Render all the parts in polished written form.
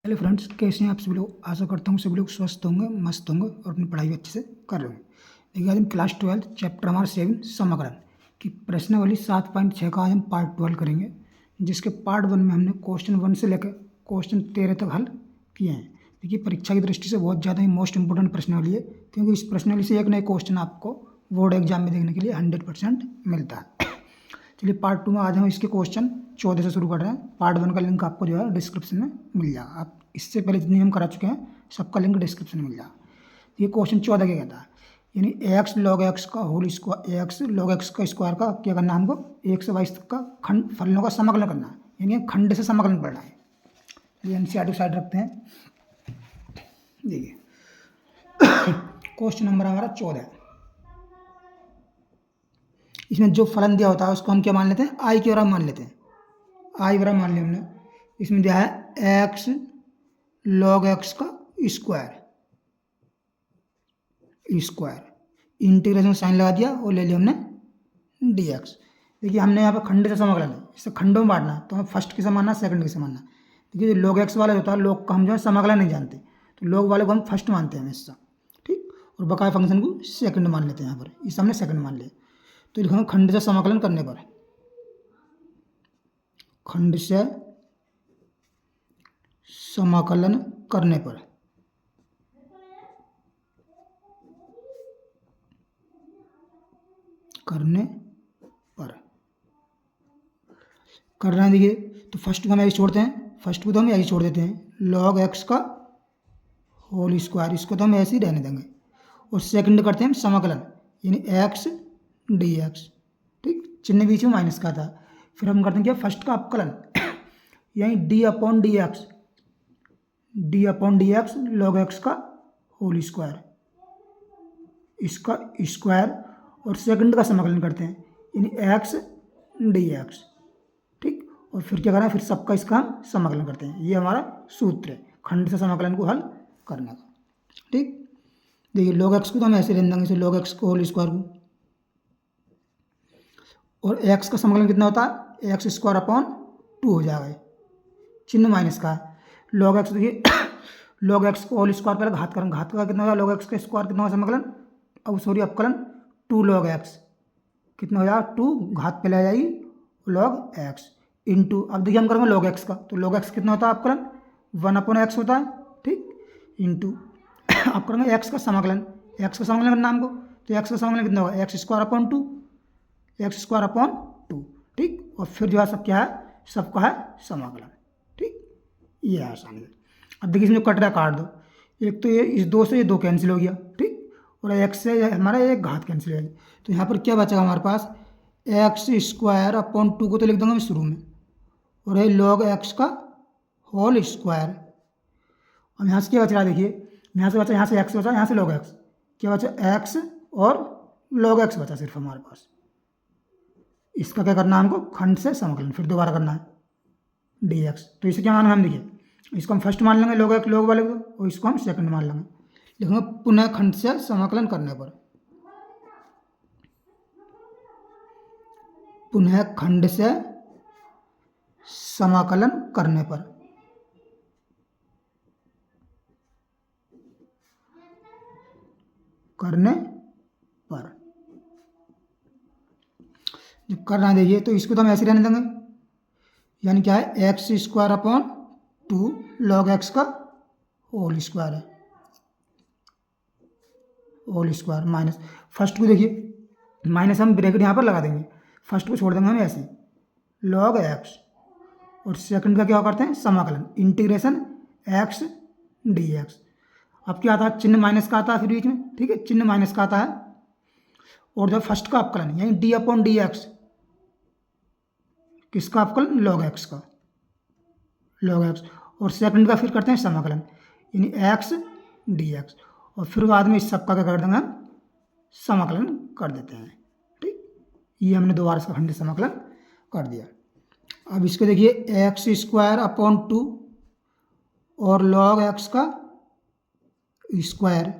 Hello friends, कैसे हैं आप सभी लोग। आशा करता हूँ सभी लोग स्वस्थ होंगे, मस्त होंगे और अपनी पढ़ाई भी अच्छे से कर रहे होंगे। देखिए आज हम क्लास 12 चैप्टर हमारा 7 समाकलन की प्रश्नावली 7.6 का आज हम पार्ट 12 करेंगे, जिसके पार्ट 1 में हमने क्वेश्चन 1 से लेकर क्वेश्चन 13 तक हल किए हैं। देखिए परीक्षा की दृष्टि से बहुत ज़्यादा ही मोस्ट इंपॉर्टेंट प्रश्नावली है, क्योंकि इस प्रश्नावली से एक नए क्वेश्चन आपको बोर्ड एग्जाम में देखने के लिए 100% मिलता है। चलिए पार्ट 2 में आज हम इसके क्वेश्चन 14 से शुरू कर रहे हैं। पार्ट 1 का लिंक आपको जो है डिस्क्रिप्शन में मिल जाएगा। आप इससे पहले जितनी हम करा चुके हैं सबका लिंक डिस्क्रिप्शन में मिल जाएगा। ये क्वेश्चन 14 क्या कहता है, यानी एक्स लॉग एक्स का whole square, x log x का स्क्वायर का क्या करना है हमको, 1 से 22 तक का खंड फलनों का समाकलन करना है, यानी खंड से समाकलन पढ़ना है। ये एनसीईआरटी साइड रखते हैं। देखिए क्वेश्चन नंबर हमारा 14 है। इसमें जो फलन दिया होता है उसको हम क्या मान लेते हैं, आई के बराबर मान लेते हैं। आई बराबर मान लिया हमने। इसमें दिया है एक्स लॉग एक्स का स्क्वायर, इंटीग्रेशन साइन लगा दिया और ले लिया हमने डी एक्स। देखिए हमने यहाँ पर खंड से समाकलन है, इससे खंडों में बांटना, तो हमें फर्स्ट किसे मानना, सेकंड किसे मानना। देखिए लॉग एक्स वाला होता है, लॉग का हम जो है समाकलन नहीं जानते, तो लॉग वाले को हम फर्स्ट मानते हैं हमेशा, ठीक, और बकाया फंक्शन को सेकंड मान लेते हैं। यहाँ पर इस हमने सेकंड मान लिया, तो लिखेंगे खंड से समाकलन करने पर, खंड से समाकलन करने पर करना है। देखिए तो फर्स्ट को हम ऐसे छोड़ते हैं, फर्स्ट को तो हम ऐसे छोड़ देते हैं, लॉग एक्स का होल स्क्वायर, इसको तो हम ऐसे ही रहने देंगे, और सेकंड करते हैं हम समाकलन, यानी एक्स डी एक्स, ठीक, चिन्ह बीच में माइनस का था। फिर हम करते हैं क्या, फर्स्ट का अपकलन, यानी D upon D x log x का होल स्क्वायर, इसका स्क्वायर, और सेकंड का समाकलन करते हैं, यानी एक्स डी एक्स, ठीक, और फिर क्या करना है, फिर सबका इसका हम समाकलन करते हैं। ये हमारा सूत्र है खंड से समाकलन को हल करने का, ठीक। देखिए लॉग एक्स को तो हम ऐसे रहने देंगे, जैसे लॉग एक्स को होल स्क्वायर को, और एक्स का समाकलन कितना होता है, एक्स स्क्वायर अपॉन 2 हो जाएगा, चिन्ह माइनस का है। लॉग एक्स देखिए लॉग एक्स को होल स्क्वायर पहले घात करेंगे, घात का कितना होगा, लॉग एक्स का स्क्वायर कितना होगा समाकलन, अब सॉरी अपकलन 2 लॉग एक्स कितना हो जाएगा, 2 घात पहले आ जाएगी लॉग एक्स इंटू, अब देखिए हम करेंगे लॉग एक्स का, तो लॉग एक्स कितना होता है अपकलन 1 अपॉन एक्स होता है, ठीक, इंटू अब करेंगे एक्स का समाकलन, एक्स का समाकलन करना हमको, तो एक्स का समाकलन कितना होगा, x square upon 2, x square upon 2, ठीक, और फिर जो है सब क्या है, सबका है समाकलन, ठीक, ये है आसानी। अब देखिए इसमें कट रहा काट दो, एक तो ये इस 2 से ये 2 कैंसिल हो गया, ठीक, और एक्स से हमारा एक घात कैंसिल हो गया, तो यहाँ पर क्या बचेगा हमारे पास, एक्स स्क्वायर अपॉन 2 को तो लिख दूंगा मैं शुरू में, और ये लॉग एक्स का होल स्क्वायर। अब यहाँ से क्या बच रहा है, देखिए यहाँ से बचा, यहाँ से एक्स बचा, यहाँ से लॉग एक्स, क्या बचा, एक्स और लॉग एक्स बचा सिर्फ हमारे पास। इसका क्या करना है हमको, खंड से समाकलन फिर दोबारा करना है डी एक्स, तो इसे क्या माना हम, देखिए इसको हम फर्स्ट मान लेंगे लॉग एक्स लॉग वाले को, और इसको हम सेकंड मान लेंगे, लिखेंगे पुनः खंड से समाकलन करने पर, पुनः खंड से समाकलन करने पर, जब करना है देखिए, तो इसको तो हम ऐसे रहने देंगे, यानी क्या है, x square upon 2 log x का होल स्क्वायर है, होल स्क्वायर माइनस, फर्स्ट को देखिए माइनस हम ब्रैकेट यहाँ पर लगा देंगे, फर्स्ट को छोड़ देंगे हम ऐसे लॉग एक्स, और सेकंड का क्या करते हैं, समाकलन, इंटीग्रेशन एक्स डी एक्स। अब क्या आता है, चिन्ह माइनस का आता है फिर बीच में, ठीक है, चिन्ह माइनस का आता है, और जब फर्स्ट का अपकलन यानी डी अपॉन डी एक्स, किसका अपकलन, लॉग एक्स का, लॉग एक्स, और सेकंड का फिर करते हैं समाकलन, यानी एक्स डी एक्स, और फिर बाद में इस सबका क्या कर देंगे हम, समाकलन कर देते हैं, ठीक, ये हमने दोबारा इसका खंड समाकलन कर दिया। अब इसको देखिए एक्स स्क्वायर अपॉन 2 और लॉग एक्स का स्क्वायर,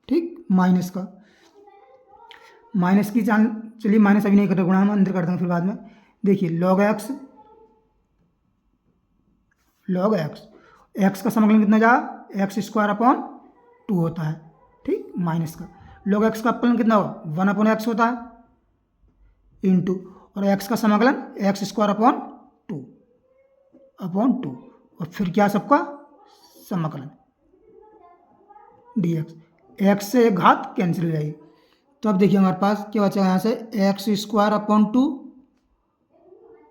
ठीक, माइनस का, माइनस की जान, चलिए माइनस अभी नहीं करते, गुणा हम अंदर कर देंगे फिर बाद में। देखिए लॉग एक्स एक्स का समाकलन कितना जाएगा, एक्स स्क्वायर अपॉन 2 होता है, ठीक, माइनस का log एक्स का अपकलन कितना होगा, 1 अपॉन एक्स होता है इंटू, और एक्स का समाकलन एक्स स्क्वायर अपॉन 2 और फिर क्या सबका समाकलन डी एक्स, एक्स से एक घात कैंसिल हो जाएगी। तो अब देखिए हमारे पास क्या बचा यहाँ से, एक्स स्क्वायर अपॉन 2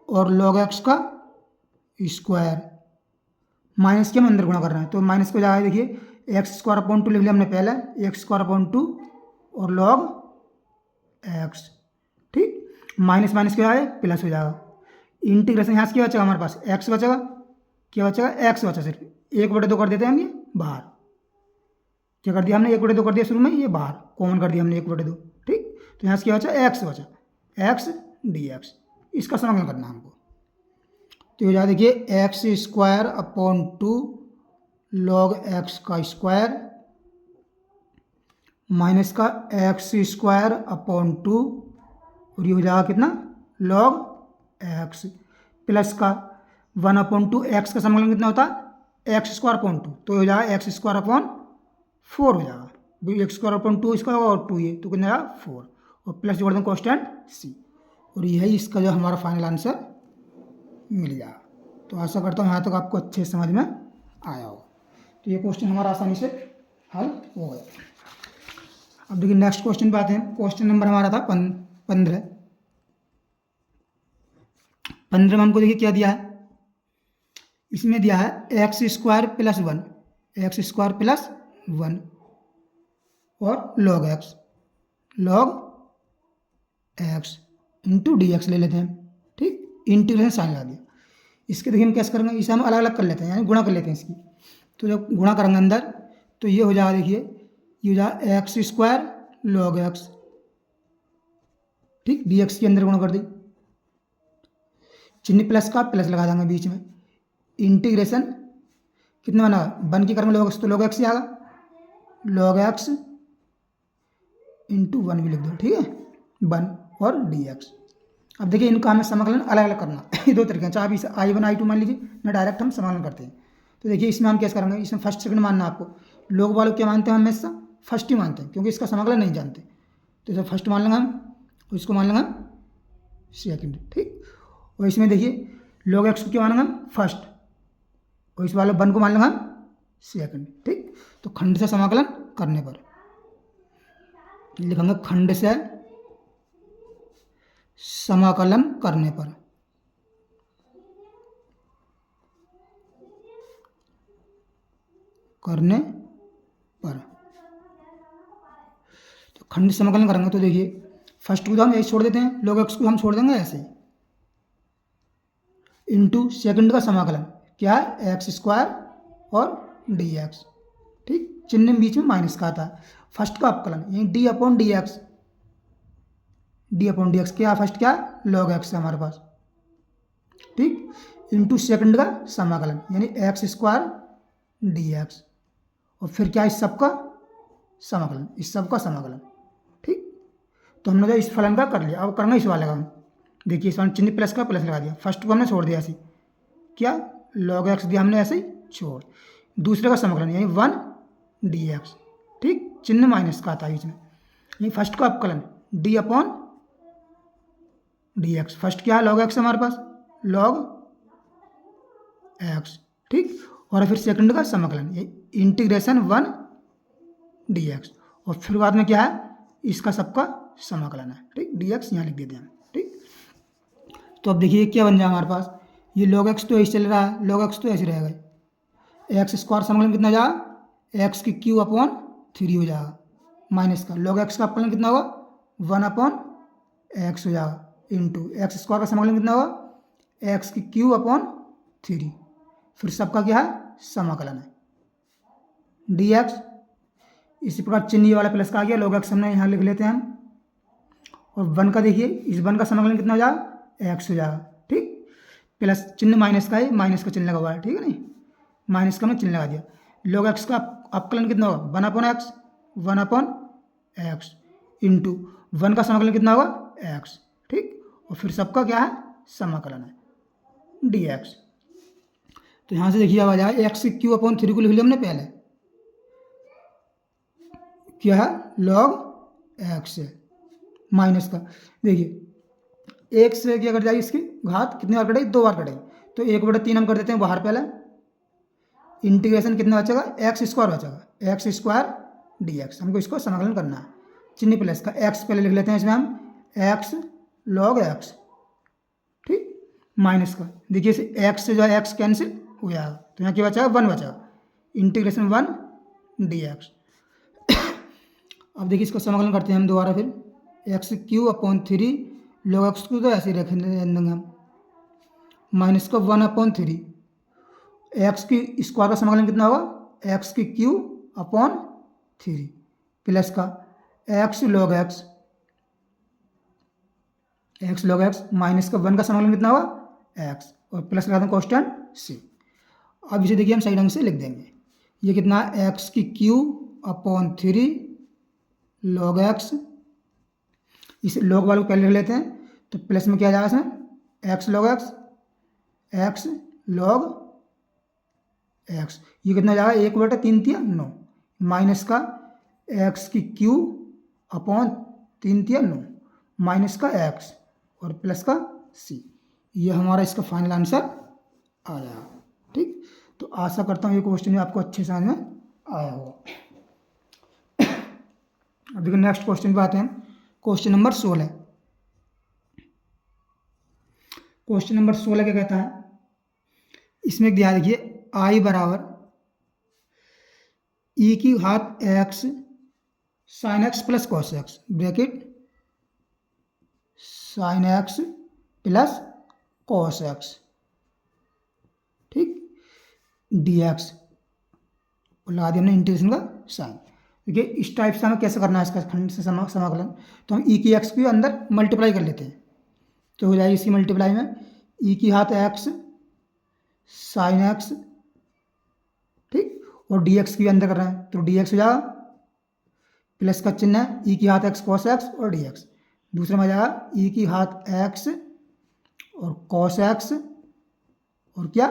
और log एक्स का स्क्वायर, माइनस के हम अंदर गुणा कर रहे हैं तो माइनस को जाएगा, देखिए एक्स स्क्वायर अपॉन 2 लिख लिया हमने पहले, एक्स स्क्वायर अपॉन 2 और log एक्स, ठीक, माइनस माइनस क्या है प्लस हो जाएगा, इंटीग्रेशन यहाँ से क्या बचेगा हमारे पास, एक्स बचेगा, क्या बचेगा एक्स बचा, सिर्फ 1/2 कर देते हैं हम, ये बाहर क्या कर दिया हमने, 1/2 कर दिया शुरू में, ये बाहर कॉमन कर दिया हमने 1/2, ठीक, तो यहाँ से क्या बचा, एक्स बचा, एक्स डी एक्स, इसका समाकलन करना है हमको। तो ये देखिए x square upon 2 log x का स्क्वायर माइनस का एक्स स्क्वायर अपॉन 2 और ये हो जाएगा कितना, log एक्स प्लस का 1 अपॉन 2, एक्स का समाकलन कितना होता है, एक्स स्क्वायर अपॉन 2, तो हो जाएगा एक्स स्क्वायर अपॉन 4 हो जाएगा, एक्स स्क्वायर अपॉन 2 इसका और 2 ये तो कितना आएगा 4 और प्लस जोड़ दें कॉन्स्टेंट सी, और यही इसका जो हमारा फाइनल आंसर मिल जाएगा। तो आशा करता हूँ यहाँ तक आपको अच्छे समझ में आया होगा। तो ये क्वेश्चन हमारा आसानी से हल हो गया। अब देखिए नेक्स्ट क्वेश्चन पे आते हैं। क्वेश्चन नंबर हमारा था 15 में हमको देखिए क्या दिया है, इसमें दिया है x square plus 1, x square plus 1 और log x into d x ले लेते हैं, ठीक, इंटीग्रेशन साइन लगा दिया। इसके देखिए हम कैसे करेंगे, इसे हम अलग अलग कर लेते हैं, यानी गुणा कर लेते हैं इसकी। तो जब गुणा करेंगे अंदर तो ये हो जाएगा, देखिए ये हो जाएगा एक्स स्क्वायर log एक्स, ठीक, डी एक्स के अंदर गुणा कर दी, चिन्ह प्लस का प्लस लगा देंगे बीच में, इंटीग्रेशन कितना बना, 1 की करेंगे log एक्स तो log एक्स ही आएगा, log एक्स इंटू 1 भी लिख दो, ठीक है, 1 और डी एक्स। अब देखिए इनका हमें समाकलन अलग अलग करना ये 2 तरीके हैं, चाहे इसे I1 I2 मान लीजिए ना, डायरेक्ट हम समाकलन करते हैं। तो देखिए इसमें हम कैसे करेंगे, इसमें फर्स्ट सेकंड मानना है आपको, लोग वालों क्या मानते हैं, हमेशा फर्स्ट ही मानते हैं क्योंकि इसका समाकलन नहीं जानते, तो इसे फर्स्ट मान लेंगे हम, इसको मान लेंगे हम सेकंड, ठीक, और इसमें देखिए log एक्स को क्या मानेंगे हम फर्स्ट, और इस वाले 1 को मान लेंगे हम सेकंड, ठीक। तो खंड से समाकलन करने पर लिखेंगे, खंड से समाकलन करने पर, तो खंड समाकलन करेंगे तो देखिए फर्स्ट को तो हम ऐसे छोड़ देते हैं, log एक्स को हम छोड़ देंगे ऐसे ही, इंटू सेकंड का समाकलन क्या है, एक्स स्क्वायर और डी एक्स, ठीक, चिन्ह बीच में माइनस का आता है, फर्स्ट का अपकलन यानी डी अपॉन डी एक्स, क्या फर्स्ट क्या log एक्स है हमारे पास, ठीक, इंटू सेकंड का समाकलन यानी एक्स स्क्वायर डी एक्स, और फिर क्या इस सब का समाकलन, ठीक। तो हमने जो इस फलन का कर लिया, अब करना इस वाले का हम, देखिए इस वाले चिन्ह प्लस का प्लस लगा दिया, फर्स्ट को हमने छोड़ दिया ऐसे, क्या log एक्स दिया हमने ऐसे ही छोड़, दूसरे का समाकलन यानी 1 डी एक्स, ठीक, चिन्ह माइनस का आता है बीच में, यानी फर्स्ट का अपकलन D upon D X, first क्या है log एक्स हमारे पास log एक्स, ठीक, और फिर सेकंड का समाकलन इंटीग्रेशन 1 डी एक्स, और फिर बाद में क्या है इसका सबका समाकलन है, ठीक, डी एक्स यहाँ लिख देते हैं, ठीक। तो अब देखिए क्या बन जाएगा हमारे पास, ये log एक्स तो ऐसे चल रहा है, log एक्स तो ऐसे रहेगा, एक्स स्क्वायर समाकलन कितना जाएगा, एक्स की क्यू अपॉन 3 हो जाएगा, माइनस का log एक्स का अपकलन कितना होगा 1 अपॉन एक्स हो जाएगा, इंटू एक्स स्क्वायर का समाकलन कितना होगा, एक्स की क्यू अपॉन 3, फिर सबका क्या है समाकलन है डी एक्स, इसी प्रकार चिन्ह वाला प्लस का आ गया, log एक्स हमने यहाँ लिख लेते हैं हम, और 1 का देखिए इस 1 का समाकलन कितना हो जाएगा, एक्स हो जाएगा, ठीक, प्लस चिन्ह माइनस का है, माइनस का चिन्ह लगा हुआ है, ठीक है नहीं, माइनस का हमने चिन्ह लगा दिया, log एक्स का अपकलन कितना होगा 1 अपॉन एक्स इंटू 1 का समाकलन कितना होगा एक्स, ठीक, और फिर सबका क्या है समाकलन है डी एक्स। तो यहाँ से देखिए अब आ जाए एक्स क्यू अपॉन 3 को लिख लिया हमने पहले, क्या है लॉग एक्स है माइनस का। देखिए एक से क्या कर जाएगी, इसकी घात कितनी बार कटेगी, 2 बार कटेगी, तो 1/3 हम कर देते हैं बाहर पहले। इंटीग्रेशन कितना बचेगा, एक्स स्क्वायर बचेगा, एक्स स्क्वायर डी एक्स, हमको इसको समाकलन करना है। चिन्ह प्लस का एक्स पहले लिख लेते हैं इसमें हम, एक्स लॉग एक्स, ठीक, माइनस का। देखिए इसे एक्स से जो है एक्स कैंसिल हो जाएगा, तो यहाँ क्या बचा, 1 बचा, इंटीग्रेशन 1 डी एक्स। अब देखिए इसको समाकलन करते हैं हम दोबारा फिर, x Q upon 3 log x को तो ऐसे ही रख देंगे हम, माइनस का 1/3, एक्स की स्क्वायर का समाकलन कितना होगा, एक्स की क्यू अपॉन 3 प्लस का x log x, x log x minus का 1 का समाकलन कितना होगा, एक्स, और प्लस लगा दें कॉन्स्टेंट सी। अब इसे देखिए हम सही ढंग से लिख देंगे, ये कितना है, एक्स की क्यू अपॉन 3 लॉग एक्स, इस लॉग वाले को पहले लिख लेते हैं, तो प्लस में क्या जाएगा इसमें, x log x, x log x, ये कितना जाएगा, 1/3 9, माइनस का एक्स की क्यू अपॉन 3 9 माइनस का एक्स और प्लस का सी, ये हमारा इसका फाइनल आंसर आ जाएगा। ठीक, तो आशा करता हूँ ये क्वेश्चन आपको अच्छे समझ में आया होगा। अब देखिए नेक्स्ट क्वेश्चन पे आते हैं, क्वेश्चन नंबर 16। क्वेश्चन नंबर 16 क्या कहता है, इसमें ध्यान देखिए, आई बराबर ई की घात x sine x plus cos x, bracket sine x plus cos x, ठीक, डी एक्स, लगा दिया हमने इंटीग्रेशन का साइन। देखिए इस टाइप से हमें कैसे करना है इसका खंड से समाकलन, तो हम ई की एक्स के अंदर मल्टीप्लाई कर लेते हैं, तो हो जाएगी इसी मल्टीप्लाई में ई की घात एक्स साइन एक्स, ठीक, और डी एक्स के अंदर कर रहे हैं, तो डी एक्स हो जाएगा, प्लस का चिन्ह है, ई की घात एक्स कॉस एक्स और डी एक्स, दूसरे में आ जाएगा ई की घात एक्स और कॉस एक्स और क्या,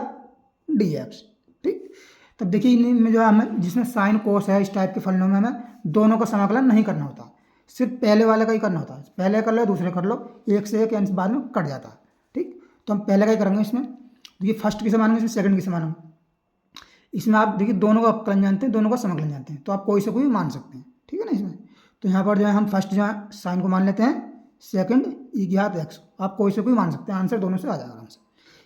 डी एक्स, ठीक। तब देखिए इनमें जो है हमें, जिसमें साइन कोस है, इस टाइप के फलनों में हमें दोनों का समाकलन नहीं करना होता, सिर्फ पहले वाले का ही करना होता है, पहले कर लो दूसरे कर लो, एक से एक आंसर बाद में कट जाता है, ठीक। तो हम पहले का ही करेंगे इसमें। देखिए फर्स्ट किसे मानेंगे, इसमें सेकंड किसे मानेंगे, इसमें आप देखिए दोनों का अपकलन जानते हैं, दोनों का समाकलन जानते हैं, तो आप कोई से कोई मान सकते हैं, ठीक है ना। इसमें तो यहाँ पर जो है हम फर्स्ट जो है साइन को मान लेते हैं, सेकंड ई की घात एक्स, आप कोई से कोई मान सकते हैं, आंसर दोनों से आ जाएगा आराम से।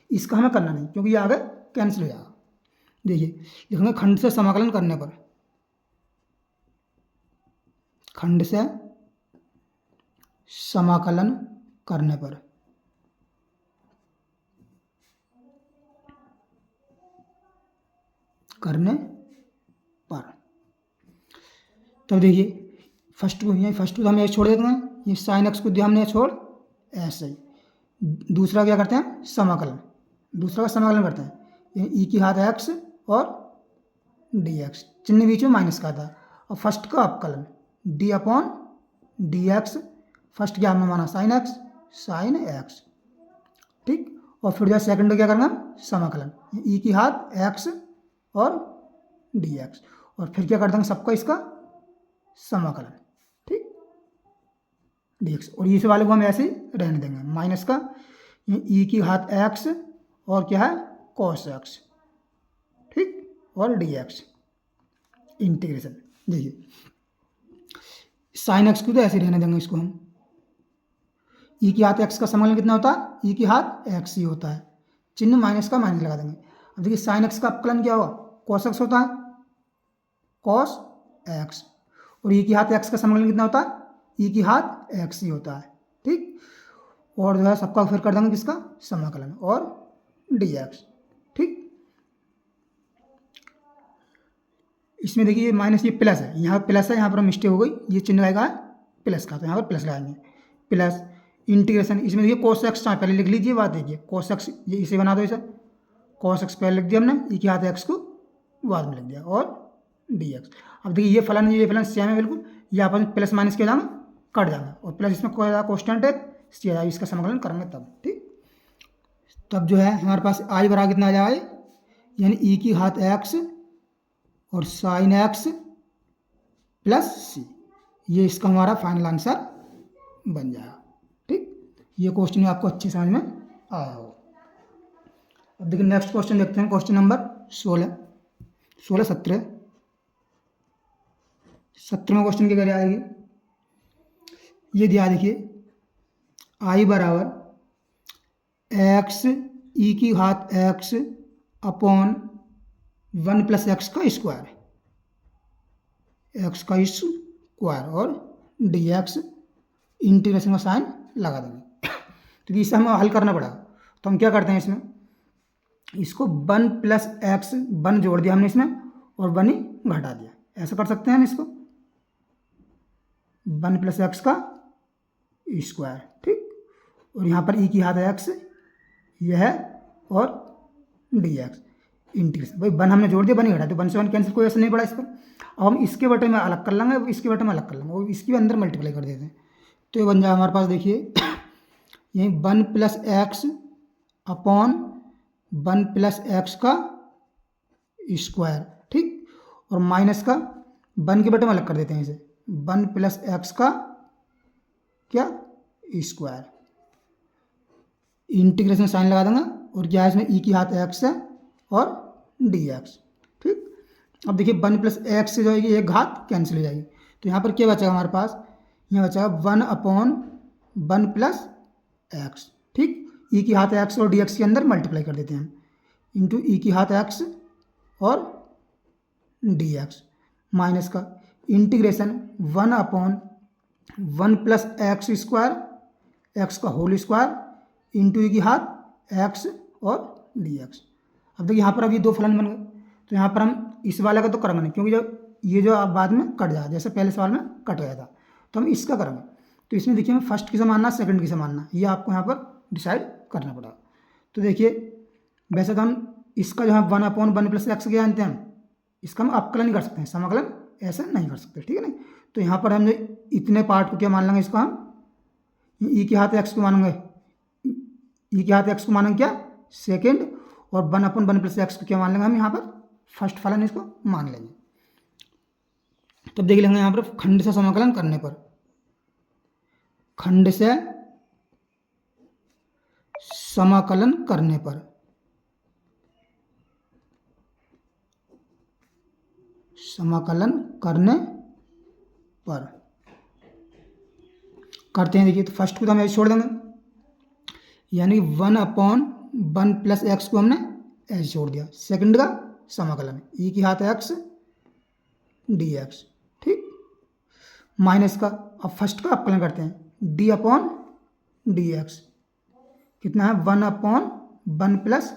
इसका हमें करना नहीं, क्योंकि ये आगे कैंसिल हो जाएगा। देखिए लिखेंगे खंड से समाकलन करने पर, खंड से समाकलन करने पर तो देखिए फर्स्ट को, ये फर्स्ट को हम ये छोड़ देते हैं, ये साइन एक्स को दिया हमने छोड़, ऐसे ही दूसरा क्या करते हैं, समाकलन, दूसरा का समाकलन करते हैं, ये ई की घात एक्स और डी एक्स, चिन्ह बीच में माइनस का था, और फर्स्ट का अपकलन D upon D X, first क्या हमने माना साइन एक्स, ठीक, और फिर जो सेकंड को क्या करना, समाकलन ई की घात एक्स और डी एक्स, और फिर क्या कर देंगे सबका इसका समाकलन, ठीक, डी एक्स, और इस वाले को हम ऐसे ही रहने देंगे, माइनस का ई की घात एक्स और क्या है कॉस एक्स, ठीक, और डी एक्स, इंटीग्रेशन। देखिए साइन एक्स को तो ऐसे रहने देंगे, इसको हम ई की घात एक्स का समाकलन कितना होता है, ई की घात एक्स ही होता है, चिन्ह माइनस का माइनस लगा देंगे। अब देखिए साइन एक्स का अपकलन क्या हुआ, कॉस एक्स होता है, कॉस एक्स, और ई की घात एक्स का समाकलन कितना होता है, ई की घात एक्स ही होता है, ठीक, और जो है सबका फिर कर देंगे किसका समाकलन और डी एक्स, ठीक। इसमें देखिए ये माइनस, ये प्लस है, यहाँ प्लस है, यहाँ पर मिस्टेक हो गई, ये चिन्ह लगाएगा प्लस का, तो यहाँ पर प्लस लगाएंगे, प्लस इंटीग्रेशन, इसमें देखिए कोस एक्स पहले लिख लीजिए, बात देखिए कोस एक्स, ये इसे बना दो, इसे कोस एक्स पहले लिख दिया हमने, ई की घात एक्स को बाद में लिख दिया, और डी एक्स। अब देखिए ये फलन सेम है बिल्कुल, ये आपस में प्लस माइनस के जाएंगे कट जाएंगे, और प्लस इसमें कॉन्स्टेंट है, इसका समाकलन करेंगे तब, ठीक। तब जो है हमारे पास आई बराबर कितना आ जाएगा, यानी ई की घात एक्स और साइन एक्स प्लस सी, ये इसका हमारा फाइनल आंसर बन जाएगा। ठीक, ये क्वेश्चन आपको अच्छी समझ में आया हो। अब देखिए नेक्स्ट क्वेश्चन देखते हैं, क्वेश्चन नंबर 17 क्वेश्चन की क्या आएगी, ये दिया देखिए आई बराबर एक्स ई की घात एक्स अपॉन 1 प्लस एक्स का स्क्वायर, एक्स का स्क्वायर और डी एक्स इंटीग्रेशन का साइन लगा देंगे। तो इसे हमें हल करना पड़ा, तो हम क्या करते हैं इसमें, इसको 1 प्लस एक्स 1 जोड़ दिया हमने इसमें और 1 ही घटा दिया, ऐसा कर सकते हैं हम इसको 1 प्लस एक्स का स्क्वायर। ठीक, और यहाँ पर ई की घात एक्स यह है और डी एक्स इंटीग्रेशन, भाई 1 हमने जोड़ दिया 1 ही घटा, तो 1 से 1 कैंसिल, कोई ऐसा नहीं पड़ा इस पर। अब हम इसके बटे में अलग कर लेंगे, इसके बटे में अलग कर लेंगे और इसकी अंदर मल्टीप्लाई कर देते हैं, तो ये बन जाए हमारे पास देखिए यही 1 plus x upon 1 plus x का स्क्वायर। ठीक, और माइनस का 1 के बटे में अलग कर देते हैं इसे, 1 प्लस एक्स का क्या स्क्वायर, इंटीग्रेशन साइन लगा देंगे और क्या है इसमें ई की घात एक्स है और डी एक्स। ठीक, अब देखिए 1 प्लस एक्स से जो है एक घात कैंसिल हो जाएगी, तो यहाँ पर क्या बचेगा हमारे पास, यहाँ बचेगा 1 अपॉन 1 प्लस एक्स। ठीक, ई की घात एक्स और डी एक्स के अंदर मल्टीप्लाई कर देते हैं हम, इंटू ई की घात एक्स और डी एक्स माइनस का integration 1 upon 1 plus x square, x का होल स्क्वायर इंटू ई की घात एक्स और डी एक्स। अब देखिए यहाँ पर अब ये 2 फलन बन गए, तो यहाँ पर हम इस वाले का तो करेंगे नहीं, क्योंकि जो अब बाद में कट जाए, जैसे पहले सवाल में कट गया था, तो हम इसका करेंगे। तो इसमें देखिए हमें फर्स्ट किसे मानना, सेकंड किसे मानना, ये आपको यहाँ पर डिसाइड करना पड़ा। तो देखिए वैसे तो हम इसका जो है 1 अपॉन 1 प्लस एक्स क्या जानते हैं हम, इसका हम अवकलन नहीं कर सकते हैं, समाकलन ऐसा नहीं कर सकते। ठीक है ना, तो यहाँ पर हम इतने पार्ट को क्या मान लेंगे, इसको हम ई के हाथ एक्स को मानेंगे, ई के हाथ एक्स को मानेंगे क्या सेकेंड, और 1 अपॉन 1 प्लस एक्स को क्या मान लेंगे हम यहाँ पर फर्स्ट फलन, इसको मान लेंगे। तब देख लेंगे यहाँ पर खंड से समाकलन करने पर, खंड से समाकलन करने पर, समाकलन करने पर करते हैं। देखिए तो फर्स्ट को तो हम ऐसे छोड़ देंगे, यानी 1 अपॉन 1 प्लस एक्स को हमने ऐसे छोड़ दिया, सेकंड का समाकलन ई की घात एक्स डी एक्स। ठीक, माइनस का, अब फर्स्ट का अपकलन करते हैं, डी अपॉन डी एक्स कितना है 1 अपॉन 1 प्लस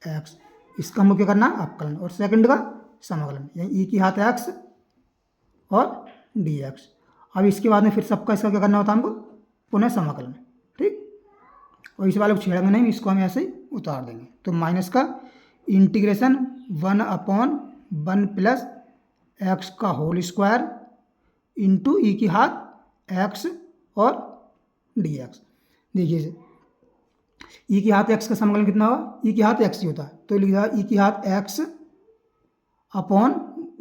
एक्स, इसका हमको क्या करना है अपकलन, और सेकंड का समाकलन यानी ई की घात एक्स और डी एक्स। अब इसके बाद में फिर सबका इसका क्या करना होता है हमको पुनः समाकलन। ठीक, और इस वाले को छेड़ेंगे नहीं, इसको हम ऐसे ही उतार देंगे, तो माइनस का इंटीग्रेशन 1 अपॉन 1 प्लस एक्स का होल स्क्वायर इंटू ई की घात एक्स और डी एक्स। देखिए ई की घात एक्स का समाकलन कितना होगा, ई की घात एक्स ही होता है, तो लिख दिया ई की घात एक्स अपॉन,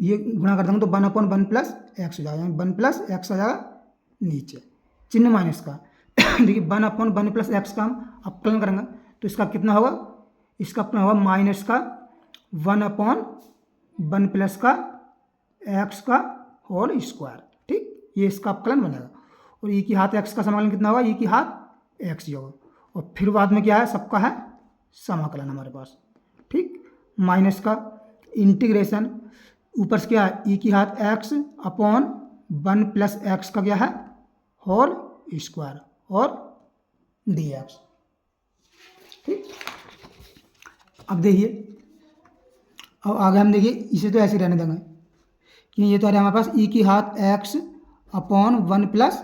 ये गुणा कर देंगे तो 1 अपॉन 1 प्लस एक्स हो जाएगा, 1 प्लस एक्स आ जाएगा नीचे, चिन्ह माइनस का देखिए 1 अपॉन 1 प्लस एक्स का हम अपकलन करेंगे, तो इसका कितना होगा, इसका अपना होगा माइनस का 1 अपॉन 1 प्लस का एक्स का होल स्क्वायर। ठीक, ये इसका अपकलन बनेगा, और ई की घात एक्स का समाकलन कितना होगा, ई की घात एक्स ही होगा, और फिर बाद में क्या है सबका है समाकलन हमारे पास। ठीक, माइनस का इंटीग्रेशन ऊपर से क्या है ई की घात एक्स अपॉन 1 प्लस एक्स का क्या है होल स्क्वायर और डी एक्स। ठीक, अब देखिए अब आगे हम देखिए इसे तो ऐसे रहने देंगे कि ये तो आ रहा है हमारे पास ई की घात एक्स अपॉन 1 प्लस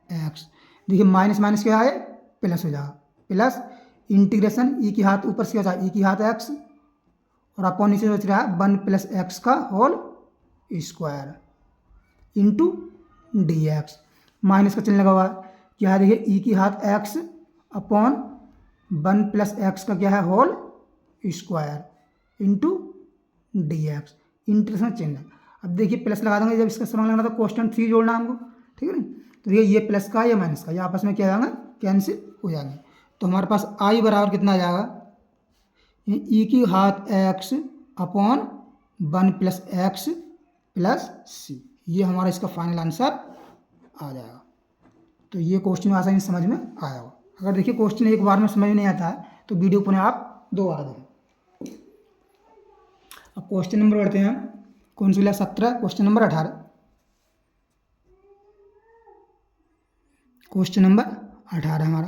एक्स। देखिए माइनस माइनस क्या है प्लस हो जाएगा, प्लस इंटीग्रेशन ई की घात ऊपर से क्या जाएगा ई की घात एक्स और अपॉन नीचे बच रहा है 1 प्लस एक्स का whole square into d x. Minus का चिन्ह लगा हुआ है, क्या है देखिए ई की घात एक्स अपॉन 1 प्लस एक्स का क्या है whole square into d x, integration चिन्ह। अब देखिए प्लस लगा देंगे, जब इसका समांग लगाना तो कोष्टक 3 जोड़ना हमको, ठीक है ना। तो ये प्लस का, ये माइनस का, ये आपस में क्या जाएगा, कैंसिल हो जाएंगे। तो हमारे पास आई बराबर कितना आ जाएगा, ई की घात X upon 1 plus X plus C, ये हमारा इसका फाइनल आंसर आ जाएगा। तो ये क्वेश्चन आसानी से समझ में आया होगा। अगर देखिए क्वेश्चन एक बार में समझ में नहीं आता है तो वीडियो पुनः आप 2 बार देखें। अब क्वेश्चन नंबर बढ़ते हैं हम, कौन सी 17, क्वेश्चन नंबर 18। क्वेश्चन नंबर 18 हमारा,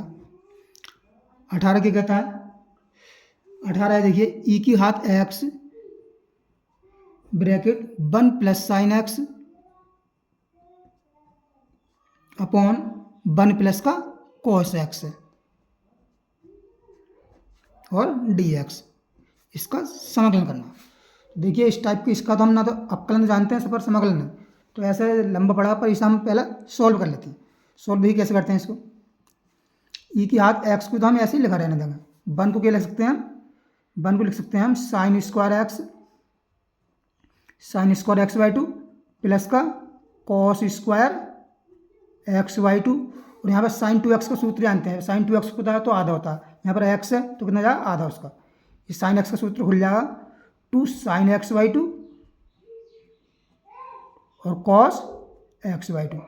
18 क्या कहता है, 18 है देखिए ई की घात x bracket 1 plus sine x upon 1 plus का कॉस एक्स और डी एक्स, इसका समाकलन करना। देखिए इस टाइप की, इसका तो हम ना तो अपकलन जानते हैं, पर समाकलन तो ऐसे लंबा पड़ा, पर इसे हम पहले सॉल्व कर लेते हैं। सॉल्व भी कैसे करते हैं इसको, ई की घात एक्स को तो हम ऐसे ही लिखा रहने देंगे, 1 को क्या लिख सकते हैं हम, 1 को लिख सकते हैं हम sine square x, sine square x by 2 plus का कॉस स्क्वायर एक्स बाई 2, और यहाँ पर साइन 2x का सूत्र जानते हैं, साइन 2x को तो आधा होता है, यहाँ पर x है तो कितना जाएगा, आधा उसका, इस साइन x का सूत्र खुल जाएगा 2 साइन एक्स बाई 2 और कॉस एक्स बाई 2।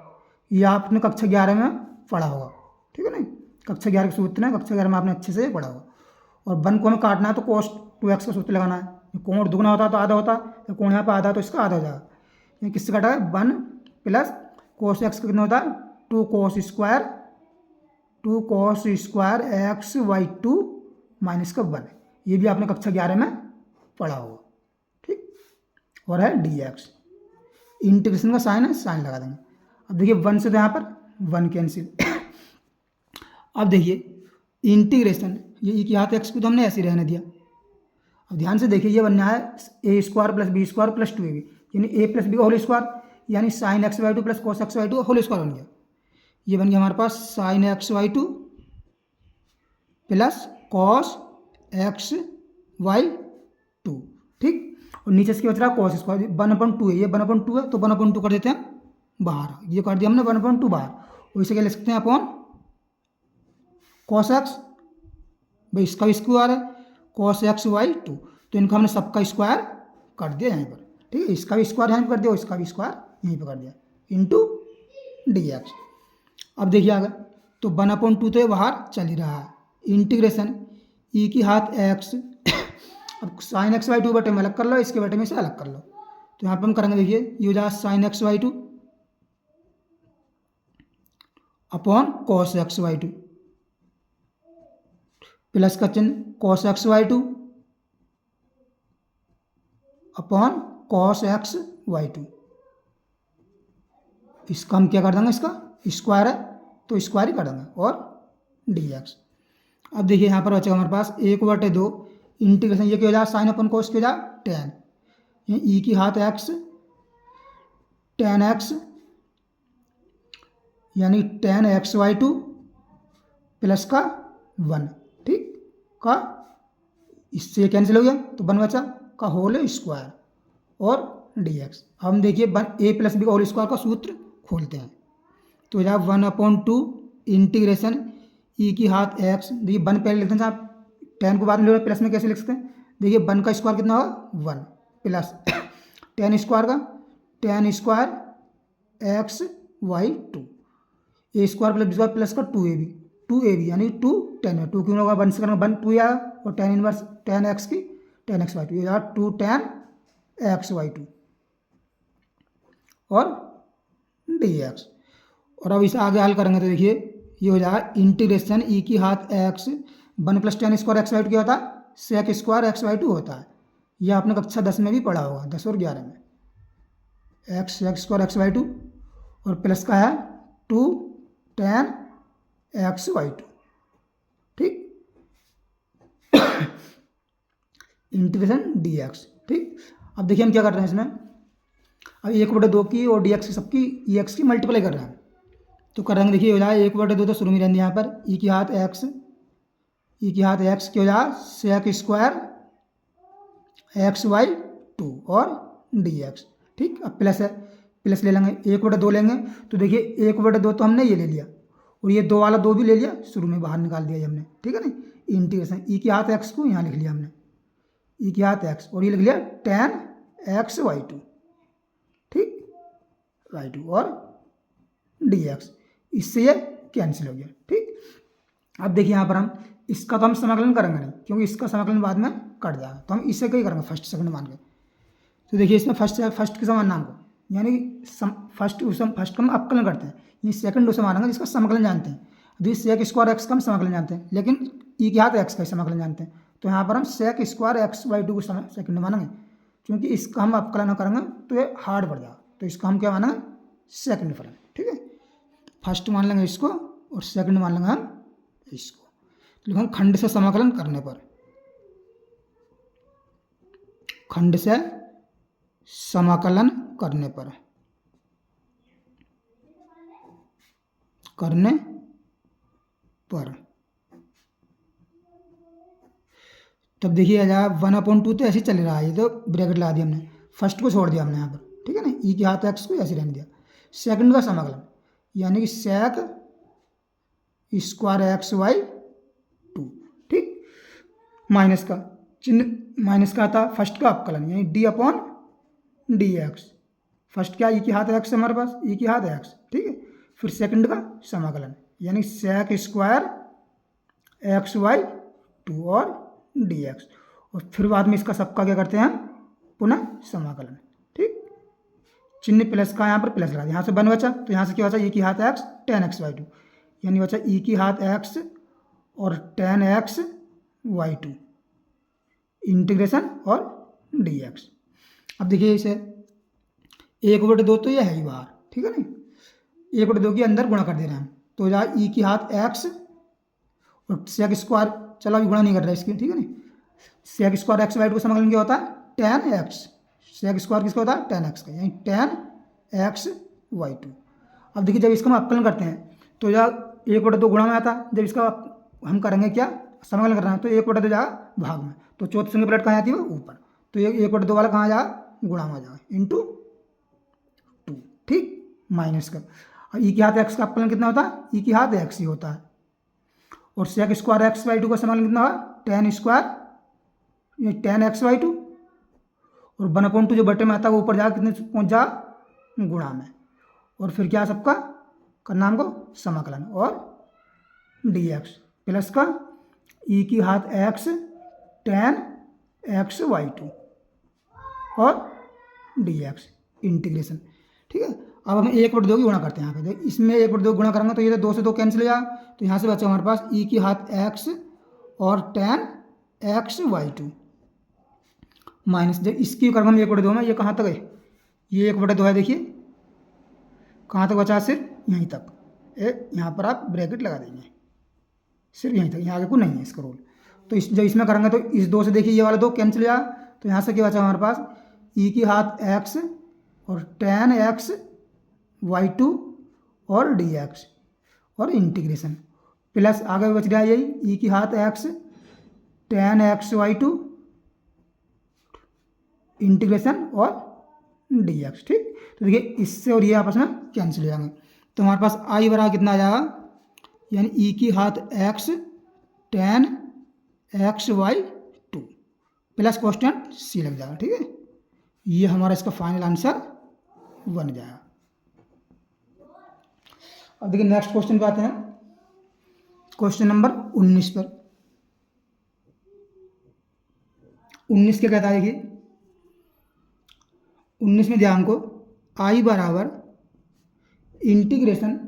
ये आपने कक्षा 11 में पढ़ा होगा, ठीक है ना, कक्षा 11 के सूत्र है, कक्षा 11 में आपने अच्छे से पढ़ा होगा। और 1 को हमें काटना है तो cos 2x का सूत्र लगाना है, कोण दुगना होता है तो आधा होता है, कोण यहाँ पर आधा तो इसका आधा हो जाएगा। ये किससे काटा है, 1 प्लस cos x का कितना होता है, 2 cos square x by 2 minus का 1, ये भी आपने कक्षा 11 में पढ़ा होगा, ठीक। और है डी एक्स, इंटीग्रेशन का साइन है, साइन लगा देंगे। अब देखिए 1 से तो यहाँ पर 1 कैंसिल। अब देखिए इंटीग्रेशन, ये ई की घात एक्स को तो हमने ऐसे ही रहने दिया। अब ध्यान से देखिए, ये बनना है A square plus B square plus 2ab, यानी ए प्लस बी का होल स्क्वायर, यानी sine X by 2 plus cos X by 2 whole square बन गया। ये बन गया हमारे पास sine X by 2 plus cos X by 2, ठीक। और नीचे से क्या बच रहा है, कॉस स्क्वायर, 1/2 है, ये 1/2 है तो 1/2 कर देते हैं बाहर, ये कर दिया हमने 1/2 बाहर, और इसे क्या लिख सकते हैं अपॉन कॉस एक्स, भाई इसका भी स्क्वायर है कॉस एक्स बाई 2, तो इनको हमने सबका स्क्वायर कर दिया यहाँ पर, ठीक है, इसका भी स्क्वायर यहाँ पर कर दिया और इसका भी स्क्वायर यहीं पर कर दिया, इंटू डी एक्स। अब देखिए आगे, तो 1/2 तो ये बाहर चल ही रहा है, इंटीग्रेशन ई की घात एक्स, अब साइन एक्स बाई 2 बटे में अलग कर लो, इसके बटे में से अलग कर लो, तो यहाँ पर हम करेंगे देखिए, ये हो जाएगा sign X by 2 upon cos X by 2 plus का चिन्ह cos X by 2 upon cos X by 2, इसका हम क्या कर देंगे, इसका स्क्वायर है तो स्क्वायर ही कर देंगे, और डी एक्स। अब देखिए यहाँ पर बचेगा हमारे पास 1/2 इंटीग्रेशन, ये क्या हो जाए, साइन अपन कोस क्या हो जाए, टेन, ये ई की घात एक्स टेन एक्स, यानी टेन एक्स बाई 2 प्लस का 1, ठीक, का इससे कैंसिल हो गया तो 1 बचा का होल स्क्वायर और डी एक्स। हम देखिए ए प्लस बी का होल स्क्वायर का सूत्र खोलते हैं, तो जब 1/2 इंटीग्रेशन ई की घात एक्स, देखिए 1 पहले लिखते हैं, आप 10 को बाद में प्लस में कैसे लिख सकते हैं, देखिए 1 का स्क्वायर कितना होगा 1 प्लस 10 स्क्वायर का 10 square x Y 2, A square plus B square plus का 2ab यानी 2 10 है, 2 क्यों होगा 1 से करना 1 2 आया, और 10 इनवर्स 10 एक्स की 10 एक्स वाई 2, ये जाएगा 2 10 एक्स वाई 2 और डी एक्स। और अब इसे आगे हल करेंगे तो देखिए ये हो जाएगा इंटीग्रेशन ई की घात x 1 plus 10 square x Y 2 क्या होता है, सेक स्क्वायर एक्स वाई 2 होता है, यह आपने कक्षा 10 में भी पढ़ा होगा, 10 और 11 में, एक्स स्क्वायर एक्स वाई 2 और प्लस का है 2 10 एक्स वाई 2, ठीक, इंटीग्रेशन डी एक्स, ठीक। अब देखिए हम क्या कर रहे हैं इसमें, अब 1/2 की और डी एक्स की सबकी ई एक्स की मल्टीप्लाई कर रहे हैं, तो कर रहे हैं देखिए हो जाए 1/2 तो शुरू में रहने यहाँ पर ई की घात एक्स की हो जाए सेक स्क्वायर एक्स वाई 2 और डी एक्स। ठीक, अब प्लस है, प्लस ले लेंगे, 1/2 लेंगे तो देखिए 1/2 तो हमने ये ले लिया और ये 2 वाला 2 भी ले लिया, शुरू में बाहर निकाल दिया हमने। ठीक है ना, इंटीग्रेशन ई के हाथ एक्स को यहाँ लिख लिया हमने, ई के हाथ एक्स, और ये लिख लिया tan x y2। ठीक, y2 और डी एक्स, इससे ये कैंसिल हो गया। ठीक, अब देखिए यहाँ पर हम इसका तो हम समाकलन करेंगे नहीं, क्योंकि इसका समाकलन बाद में कट जाएगा, तो हम इससे क्या करेंगे, फर्स्ट सेकंड मान के। तो देखिए इसमें फर्स्ट के समान नाम को, यानी फर्स्ट का हम अपकलन करते हैं, ये सेकंड उसे मानेंगे जिसका समाकलन जानते हैं। तो सेक स्क्वायर एक्स का हम समाकलन जानते हैं, लेकिन ई के हाथ एक्स का समाकलन जानते हैं, तो यहाँ पर हम सेक स्क्वायर एक्स वाई 2 को सेकंड मानेंगे, क्योंकि इसका हम अपकलन करेंगे तो ये हार्ड पड़ जाएगा, तो इसका हम क्या मानेंगे, सेकंड फलन। ठीक है, फर्स्ट मान लेंगे इसको और सेकंड मान लेंगे हम इसको। तो हम खंड से समाकलन करने पर, खंड से समाकलन करने पर तब देखिए आ जाएगा 1/2, तो ऐसे चल रहा है, ये तो ब्रैकेट लगा दिया हमने, फर्स्ट को छोड़ दिया हमने यहाँ पर। ठीक है ना, ई के हाथ एक्स को ऐसे रहने दिया। सेकंड का समाकलन यानी कि सेक स्क्वायर एक्स वाई 2। ठीक, माइनस का चिन्ह, माइनस का आता फर्स्ट का अपकलन यानी d/dx। फर्स्ट क्या, ई के हाथ एक्स है हमारे पास, ई के हाथ एक्स। ठीक है, फिर सेकंड का समाकलन यानी सेक स्क्वायर एक्स वाई 2 और dx, और फिर बाद में इसका सबका क्या करते हैं हम, पुनः समाकलन। ठीक, चिन्ह प्लस का यहाँ पर प्लस लगा, यहाँ से 1 बचा, तो यहाँ से क्या बचा, ई के हाथ एक्स tan x y2, यानी बचा ई के हाथ एक्स और tan x y2 इंटीग्रेशन और dx। अब देखिए इसे 1/2 तो ये है ही बाहर। ठीक है ना, 1/2 के अंदर गुणा कर दे रहे हैं हम, तो जहाँ ई के हाथ एक्स और सेक स्क्वायर, चलो अभी गुणा नहीं कर रहा है इसकी। ठीक है ना, सेक स्क्वायर एक्स वाई 2 का समाकलन क्या होता है, tan x। सेक स्क्वायर किसका होता है, tan x का, यानी tan x y2। अब देखिए जब इसका हम अपकलन करते हैं तो जहाँ 1/2 गुणा में आता है, जब इसका हम करेंगे क्या, समाकलन करना है, तो 1/2 जाएगा भाग में, तो चौथे संख्या प्लेट कहाँ आती है, ऊपर, तो ये 1/2 वाला कहाँ जाएगा, गुणा में जाएगा, इंटू 2। ठीक, माइनस का, और ई के हाथ एक्स का अपकलन कितना होता है, ई के हाथ एक्स ही होता है, और सेक स्क्वायर एक्स वाई 2 का समाकलन कितना होगा, tan स्क्वायर ये tan x y2, और 1/2 जो बटे में आता है वो ऊपर जाकर कितने पहुँच जा, गुणा में, और फिर क्या सबका करना हमको समाकलन, और dx प्लस का ई की हाथ x tan x y2 और dx इंटीग्रेशन। ठीक है, अब हम 1/2 की गुणा करते हैं यहाँ पे, इसमें 1/2 गुणा करेंगे तो ये 2 से 2 कैंसिल हो जाएगा, तो यहाँ से बचा हमारे पास ई की हाथ x और tan x y2 माइनस, जब इसकी करेंगे हम 1/2 में, ये कहाँ तक है, ये 1/2 है, देखिए कहाँ तक बचा, सिर्फ यहीं तक, यहाँ पर आप ब्रैकेट लगा देंगे, सिर्फ यहीं तक, यहाँ आगे को नहीं है इसका रूल। तो जब इसमें करेंगे तो इस 2 से देखिए ये वाला 2 कैंसिल हो जाएगा, तो यहाँ से क्या बचा हमारे पास, ई की हाथ x और tan x y2 और dx और इंटीग्रेशन, प्लस आगे बच रहा है यही ई की हाथ x tan x y2 integration और dx। ठीक, तो देखिए इससे और ये आपस में कैंसिल हो जाएंगे, तो हमारे पास आई बराबर कितना आ जाएगा, यानी ई की हाथ x tan x y2 plus constant c लग जाएगा। ठीक है, ये हमारा इसका फाइनल आंसर बन जाएगा। अब देखिए नेक्स्ट क्वेश्चन पे आते हैं, क्वेश्चन नंबर 19 पर। 19 क्या कहता है, देखिए 19 में ध्यान को, आई बराबर इंटीग्रेशन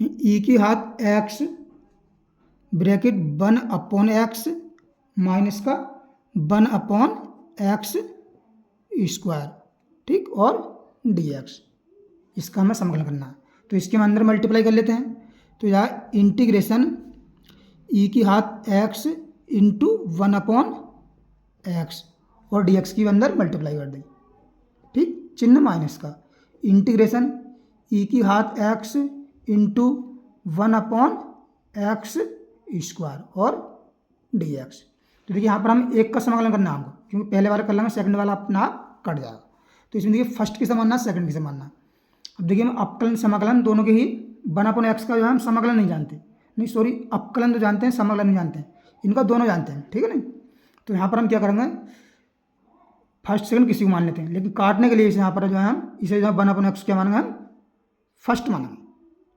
ई की हाथ x ब्रैकेट 1/x माइनस का 1/x स्क्वायर। ठीक, और dx, इसका हमें समाकलन करना है, तो इसके हम अंदर मल्टीप्लाई कर लेते हैं, तो यहाँ इंटीग्रेशन ई की हाथ x इंटू 1/x और dx की अंदर मल्टीप्लाई कर दें। ठीक, चिन्ह माइनस का, इंटीग्रेशन ई की हाथ x इंटू 1/x स्क्वायर और dx, तो देखिए यहाँ पर हम एक का समाकलन करना है हमको, क्योंकि पहले वाला कर लेंगे, सेकंड वाला अपना आप कट जाएगा। तो इसमें देखिए फर्स्ट की समानना, सेकंड की समानना। अब देखिए हम अपकलन समाकलन दोनों के ही 1/x का जो है हम समाकलन नहीं जानते, नहीं सॉरी, अपकलन तो जानते हैं, समाकलन नहीं जानते हैं, इनका दोनों जानते हैं, ठीक है नहीं। तो यहाँ पर हम क्या करेंगे, फर्स्ट सेकंड किसी को मान लेते हैं, लेकिन काटने के लिए इसे यहाँ पर जो है हम इसे जो है 1/x क्या मानेंगे हम, फर्स्ट मानेंगे।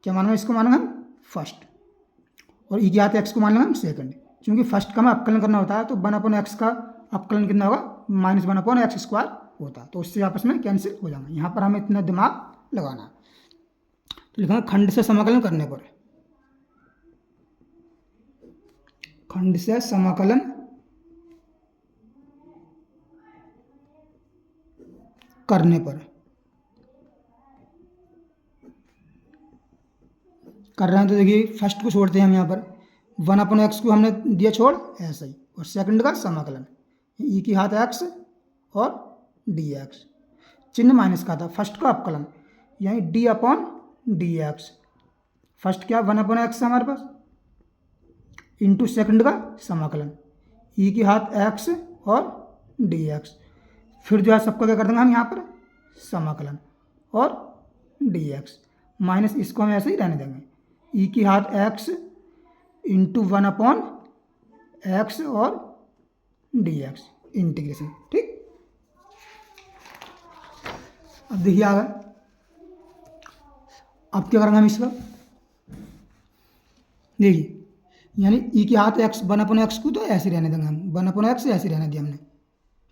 क्या मानेंगे, इसको मानेंगे हम फर्स्ट, और ई के हाथ एक्स को मान लेंगे हम सेकंड। क्योंकि फर्स्ट का हमें अपकलन करना होता है, तो 1/x का अपकलन कितना होगा, -1/x² होता है, तो उससे आपस में कैंसिल हो जाएंगे। यहाँ पर हमें इतना दिमाग लगाना है। तो लिखा खंड से समाकलन करने पर, खंड से समाकलन करने पर कर रहे हैं, तो देखिए फर्स्ट को छोड़ते हैं हम, यहाँ पर 1/x को हमने दिया छोड़ ऐसा ही, और सेकंड का समाकलन ई की हाथ x और dx, चिन्ह माइनस का था, फर्स्ट का अपकलन यानी d/dx। फर्स्ट क्या 1/x हमारे पास, इंटू सेकंड का समाकलन ई की हाथ x और dx। फिर जो है सबका क्या कर देंगे हम यहाँ पर समाकलन और dx, माइनस इसको हम ऐसे ही रहने देंगे, ई की हाथ x इंटू 1/x और dx इंटीग्रेशन, ठीक। अब देखिए आ गया, अब क्या करेंगे हम इसका, देखिए यानी ई के हाथ x 1/x को तो ऐसे रहने देंगे हम, 1/x ऐसे रहने दिया हमने,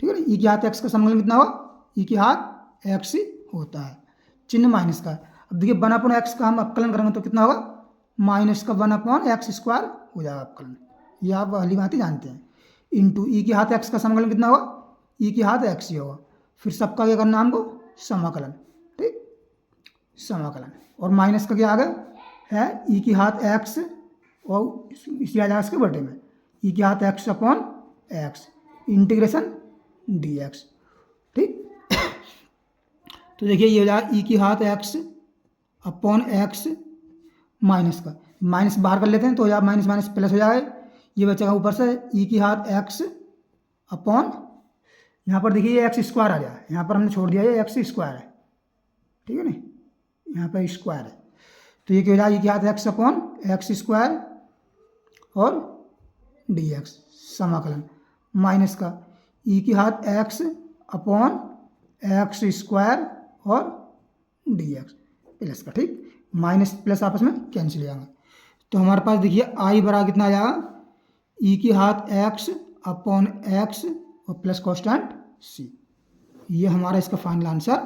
ठीक है ना। ई के हाथ x का समाकलन कितना होगा, ई के हाथ x ही होता है, चिन्ह माइनस का। अब देखिए 1/x का हम अपकलन करेंगे तो कितना होगा, -1/x² हो जाएगा अपकलन, ये आप वाली बात ही जानते हैं। इंटू ई के हाथ x का समाकलन कितना होगा, ई के हाथ x ही होगा, फिर सबका क्या करना हमको समाकलन, ठीक, समाकलन, और माइनस का क्या आ गया है, ई की हाथ x और इसी आ जाएगा इसके बटे में, ई की हाथ x/x इंटीग्रेशन dx, ठीक। तो देखिए ये हो जाएगा ई की हाथ x/x माइनस का, माइनस बाहर कर लेते हैं तो या माइनस माइनस प्लस हो जाएगा, ये बचेगा ऊपर से ई की हाथ x अपॉन, यहाँ पर देखिए ये x² आ जाए, यहाँ पर हमने छोड़ दिया ये x² है, ठीक है ना, यहाँ पर स्क्वायर है, तो ये क्या हो जाएगा, ई की हाथ x/x² और dx समाकलन, माइनस का ई की हाथ x/x² और dx प्लस का, ठीक, माइनस प्लस आपस में कैंसिल हो जाएंगे। तो हमारे पास देखिए आई बराबर कितना आ जाएगा, ई की हाथ x/x और प्लस कॉन्स्टेंट c, ये हमारा इसका फाइनल आंसर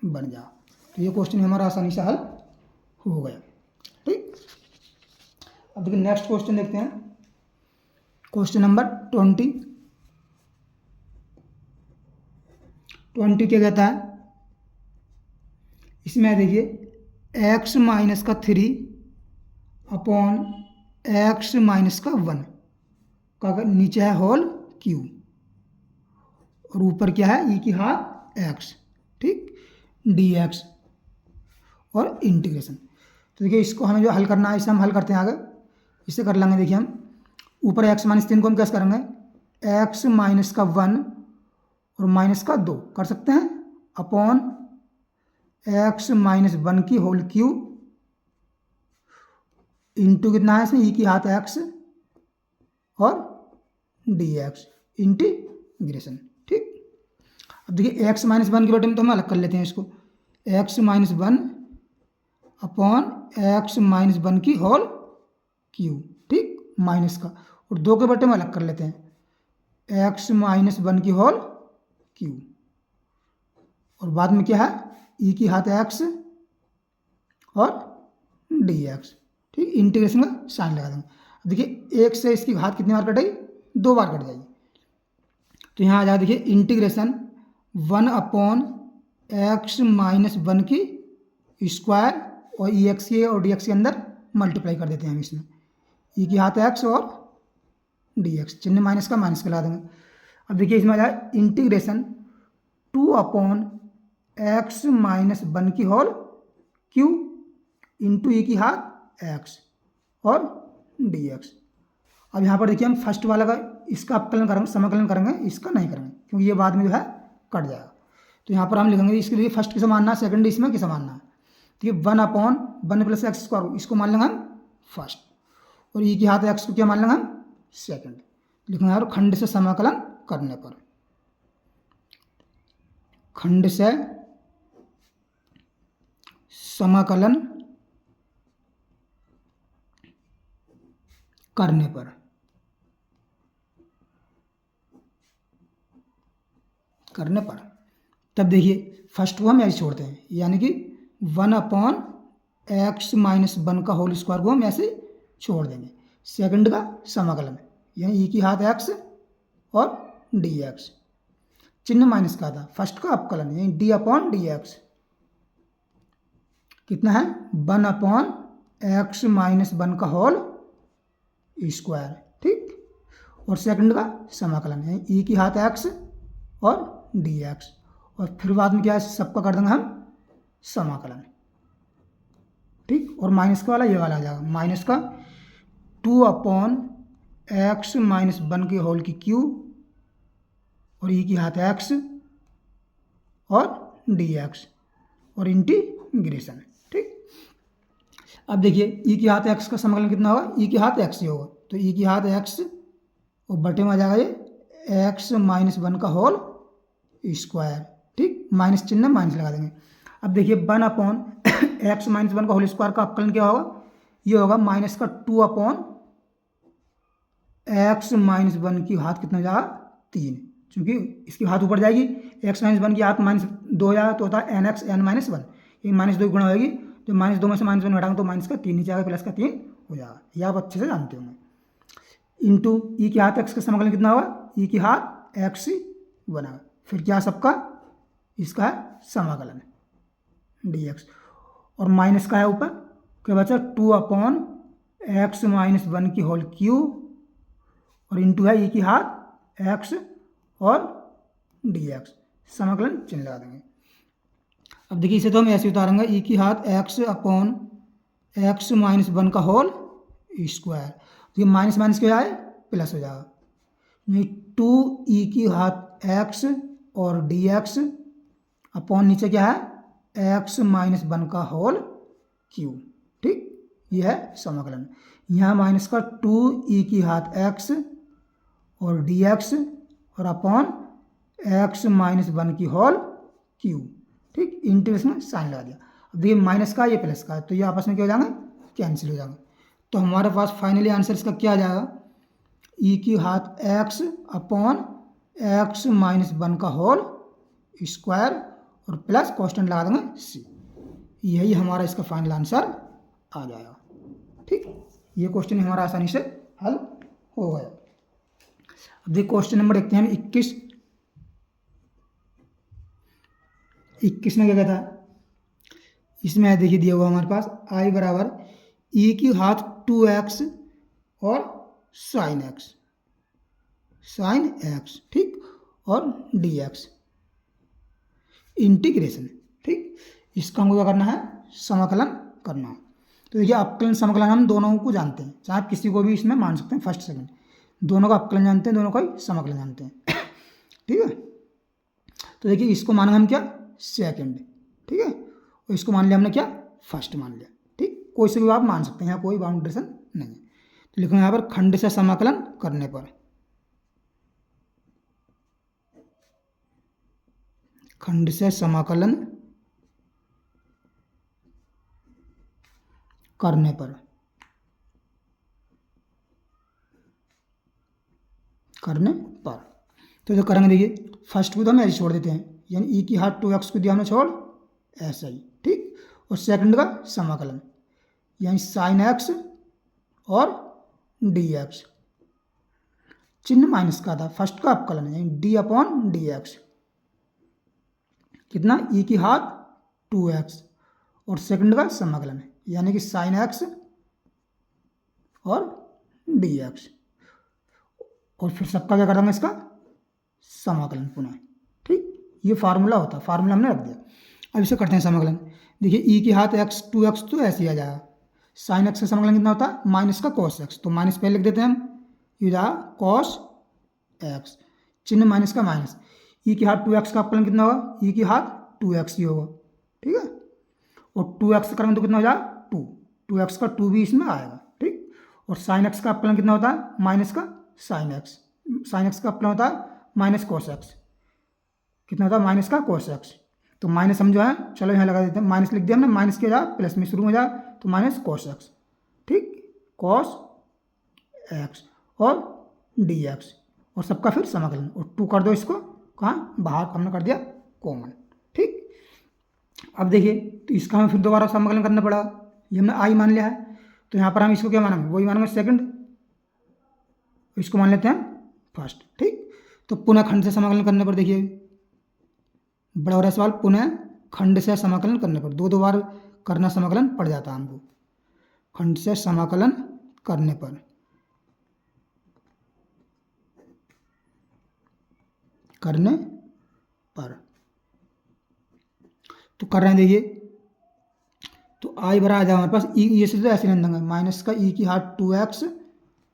बन जाएगा। तो ये क्वेश्चन हमारा आसानी से हल हो गया, ठीक। अब देखिए नेक्स्ट क्वेश्चन देखते हैं, क्वेश्चन नंबर 20 क्या कहता है, इसमें देखिए x माइनस का 3 अपॉन x माइनस का 1 का नीचे है होल क्यू, और ऊपर क्या है, ई की हाथ x, ठीक, dx और इंटीग्रेशन। तो देखिए इसको हमें जो हल करना है, इसे हम हल करते हैं आगे, इसे कर लेंगे। देखिए हम ऊपर x माइनस 3 को हम कैसे करेंगे, x माइनस का 1 और माइनस का 2 कर सकते हैं, अपॉन x माइनस 1 की होल क्यूब इंटू कितना है इसमें, ई की हाथ x और dx इंटीग्रेशन, ठीक। अब देखिए x माइनस 1 के बटे में तो हम अलग कर लेते हैं इसको, x minus 1 upon x minus 1 की होल क्यूब, ठीक, माइनस का, और 2 के बटे में अलग कर लेते हैं, x माइनस 1 की होल क्यूब, और बाद में क्या है, ई की हाथ x और dx, ठीक, इंटीग्रेशन का साइन लगा देंगे। देखिए 1 से इसकी घात कितनी बार कटेगी, 2 बार कट जाएगी, तो यहाँ आ जाएगा देखिए इंटीग्रेशन 1/x माइनस 1 की स्क्वायर, और ई एक्स के और डी एक्स के अंदर मल्टीप्लाई कर देते हैं हम इसमें, ई की हाथ x और dx, चिन्ह माइनस का माइनस के ला देंगे। अब देखिए इसमें आ जाए इंटीग्रेशन 2/x माइनस 1 की होल क्यू इंटू ई की हाथ x और dx। अब यहाँ पर देखिए हम फर्स्ट वाला का इसका अपकलन करेंगे, समाकलन करेंगे, इसका नहीं करेंगे क्योंकि ये बाद में जो है कट जाएगा। तो यहाँ पर हम लिखेंगे इसके लिए फर्स्ट किसे मानना है, सेकंड इसमें किसे मानना है। ठीक है, 1/1 प्लस एक्स स्क्वायर इसको मान लेंगे हम फर्स्ट, और ई की घात एक्स को क्या मान लेंगे हम सेकंड। लिखेंगे यार खंड से समाकलन करने पर, खंड से समाकलन करने पर, तब देखिए फर्स्ट को हम ऐसे छोड़ते हैं, यानी कि 1/x-1 का होल स्क्वायर को हम ऐसे छोड़ देंगे। सेकंड का समाकलन यानी ई की घात एक्स और डी एक्स, चिन्ह माइनस का था। फर्स्ट का अपकलन यानी d/dx कितना है 1/x-1 का होल स्क्वायर। ठीक, और सेकंड का समाकलन है ई की घात एक्स और डी एक्स, और फिर बाद में क्या है सबका कर देंगे हम समाकलन। ठीक, और माइनस का वाला ये वाला आ जाएगा, माइनस का 2/x-1 के होल की क्यू और ई की घात एक्स और डी एक्स और इंटीग्रेशन। ठीक, अब देखिए ई की घात एक्स का समाकलन कितना होगा, ई की घात एक्स ही होगा, तो ई की घात एक्स और बटे में आ जाएगा ये x-1 का होल स्क्वायर। ठीक, माइनस चिन्ह माइनस लगा देंगे। अब देखिए 1/x-1 का होल स्क्वायर का अपकलन क्या होगा, ये होगा माइनस का 2/x-1 की घात कितना हो जाएगा 3, क्योंकि इसकी घात ऊपर जाएगी, x-1 की घात -2 हो जाएगा तो होता है nx(n-1), ये -2 गुणा होगी, तो -2 में से -1 हटाएंगे तो माइनस का 3 नीचे आएगा, प्लस का 3 हो जाएगा। ये आप अच्छे से जानते होंगे। इंटू ई की घात एक्स का समाकलन कितना होगा, ई की घात एक्स बना, फिर क्या सबका इसका है समाकलन dx, और माइनस का है ऊपर क्या बचा 2/x-1 की होल क्यू और इंटू है ई की घात एक्स और dx, समाकलन चिन्ह लगा देंगे। अब देखिए इसे तो हम ऐसे उतारेंगे ई की घात x/(x-1) का होल स्क्वायर, तो ये माइनस माइनस क्या है प्लस हो जाएगा, ये 2e की घात x और dx अपॉन नीचे क्या है x-1 का होल क्यू। ठीक, ये है समाकलन। यहाँ माइनस का 2e की घात x और dx और अपॉन x-1 की होल क्यू। ठीक, इंटीग्रेशन साइन लगा दिया। अब देखिए माइनस का ये प्लस का है, तो ये आपस में क्या हो जाएंगे कैंसिल हो जाएंगे, तो हमारे पास फाइनली आंसर इसका क्या आ जाएगा, ई की घात x अपॉन x-1 का होल स्क्वायर और प्लस कांस्टेंट लगा देंगे c, यही हमारा इसका फाइनल आंसर आ जाएगा। ठीक, ये क्वेश्चन हमारा आसानी से हल हो गया। अब देखिए क्वेश्चन नंबर देखते हैं हम 21 में क्या कहता है, इसमें देखिए दिया हुआ हमारे पास i बराबर ई की घात 2x और साइन x, ठीक, और dx इंटीग्रेशन। ठीक, इसका हमको क्या करना है समाकलन करना। तो देखिए अपकलन समाकलन हम दोनों को जानते हैं, चाहे आप किसी को भी इसमें मान सकते हैं, फर्स्ट सेकंड दोनों का अपकलन जानते हैं, दोनों का ही समाकलन जानते हैं। ठीक है, तो देखिए इसको माना हम क्या सेकंड, ठीक है, और इसको मान लिया हमने क्या फर्स्ट मान लिया। ठीक, कोई से भी आप मान सकते हैं, यहाँ कोई बाउंड्रेशन नहीं है। तो लिखूंगा यहाँ पर खंड से समाकलन करने पर, खंड से समाकलन करने पर, तो जो करेंगे देखिए फर्स्ट को तो हम ऐसे छोड़ देते हैं, यानी ई की घात 2x को दिया हमने छोड़ ऐसा ही। ठीक, और सेकंड का समाकलन यानी साइन x और dx, चिन्ह माइनस का था, फर्स्ट का अपकलन यानी d/dx कितना ई की घात 2x और सेकंड का समाकलन यानी कि साइन x और dx, और फिर सबका क्या कर देंगे इसका समाकलन पुनः। ठीक, ये फार्मूला होता है, फार्मूला हमने रख दिया। अब इसे करते हैं समाकलन। देखिए ई की घात x 2x तो ऐसे ही आ जाएगा, साइन x का समाकलन कितना होता है माइनस का कॉस x, तो माइनस पहले लिख देते हैं हम, ये जाएगा कॉस एक्स, चिन्ह माइनस का माइनस, ई की घात 2x का अपकलन कितना होगा, ई की घात 2x ही होगा, ठीक है। और 2x करेंगे तो कितना हो जाएगा 2, 2x का 2 भी इसमें आएगा, ठीक। और साइन एक्स का अपकलन कितना होता है, माइनस का साइन एक्स, साइन एक्स का अपकलन होता है माइनस कोस एक्स, कितना होता है माइनस का कोस एक्स। तो माइनस हम जो है चलो यहाँ लगा देते हैं, माइनस लिख दिया हमने, माइनस के जा प्लस में शुरू हो जाए तो माइनस कोस एक्स, ठीक, कोस एक्स और डी एक्स, और सबका फिर समाकलन, और 2 कर दो इसको कहाँ बाहर, हमने कर दिया कॉमन, ठीक। अब देखिए तो इसका हमें फिर दोबारा समाकलन करना पड़ा, ये हमने आई मान लिया है, तो यहाँ पर हम इसको क्या मानेंगे, वही मानेंगे सेकंड, इसको मान लेते हैं फर्स्ट, ठीक। तो पुनः खंड से समाकलन करने पर देखिए बड़ा हो रहा है सवाल, पुनः खंड से समाकलन करने पर, दो बार करना समाकलन पड़ जाता है हमको, खंड से समाकलन करने पर, तो कर रहे हैं देखिए, तो आई बराबर आ जाएगा हमारे पास ई, ये से तो ऐसे नहीं देंगे माइनस का ई की घात 2x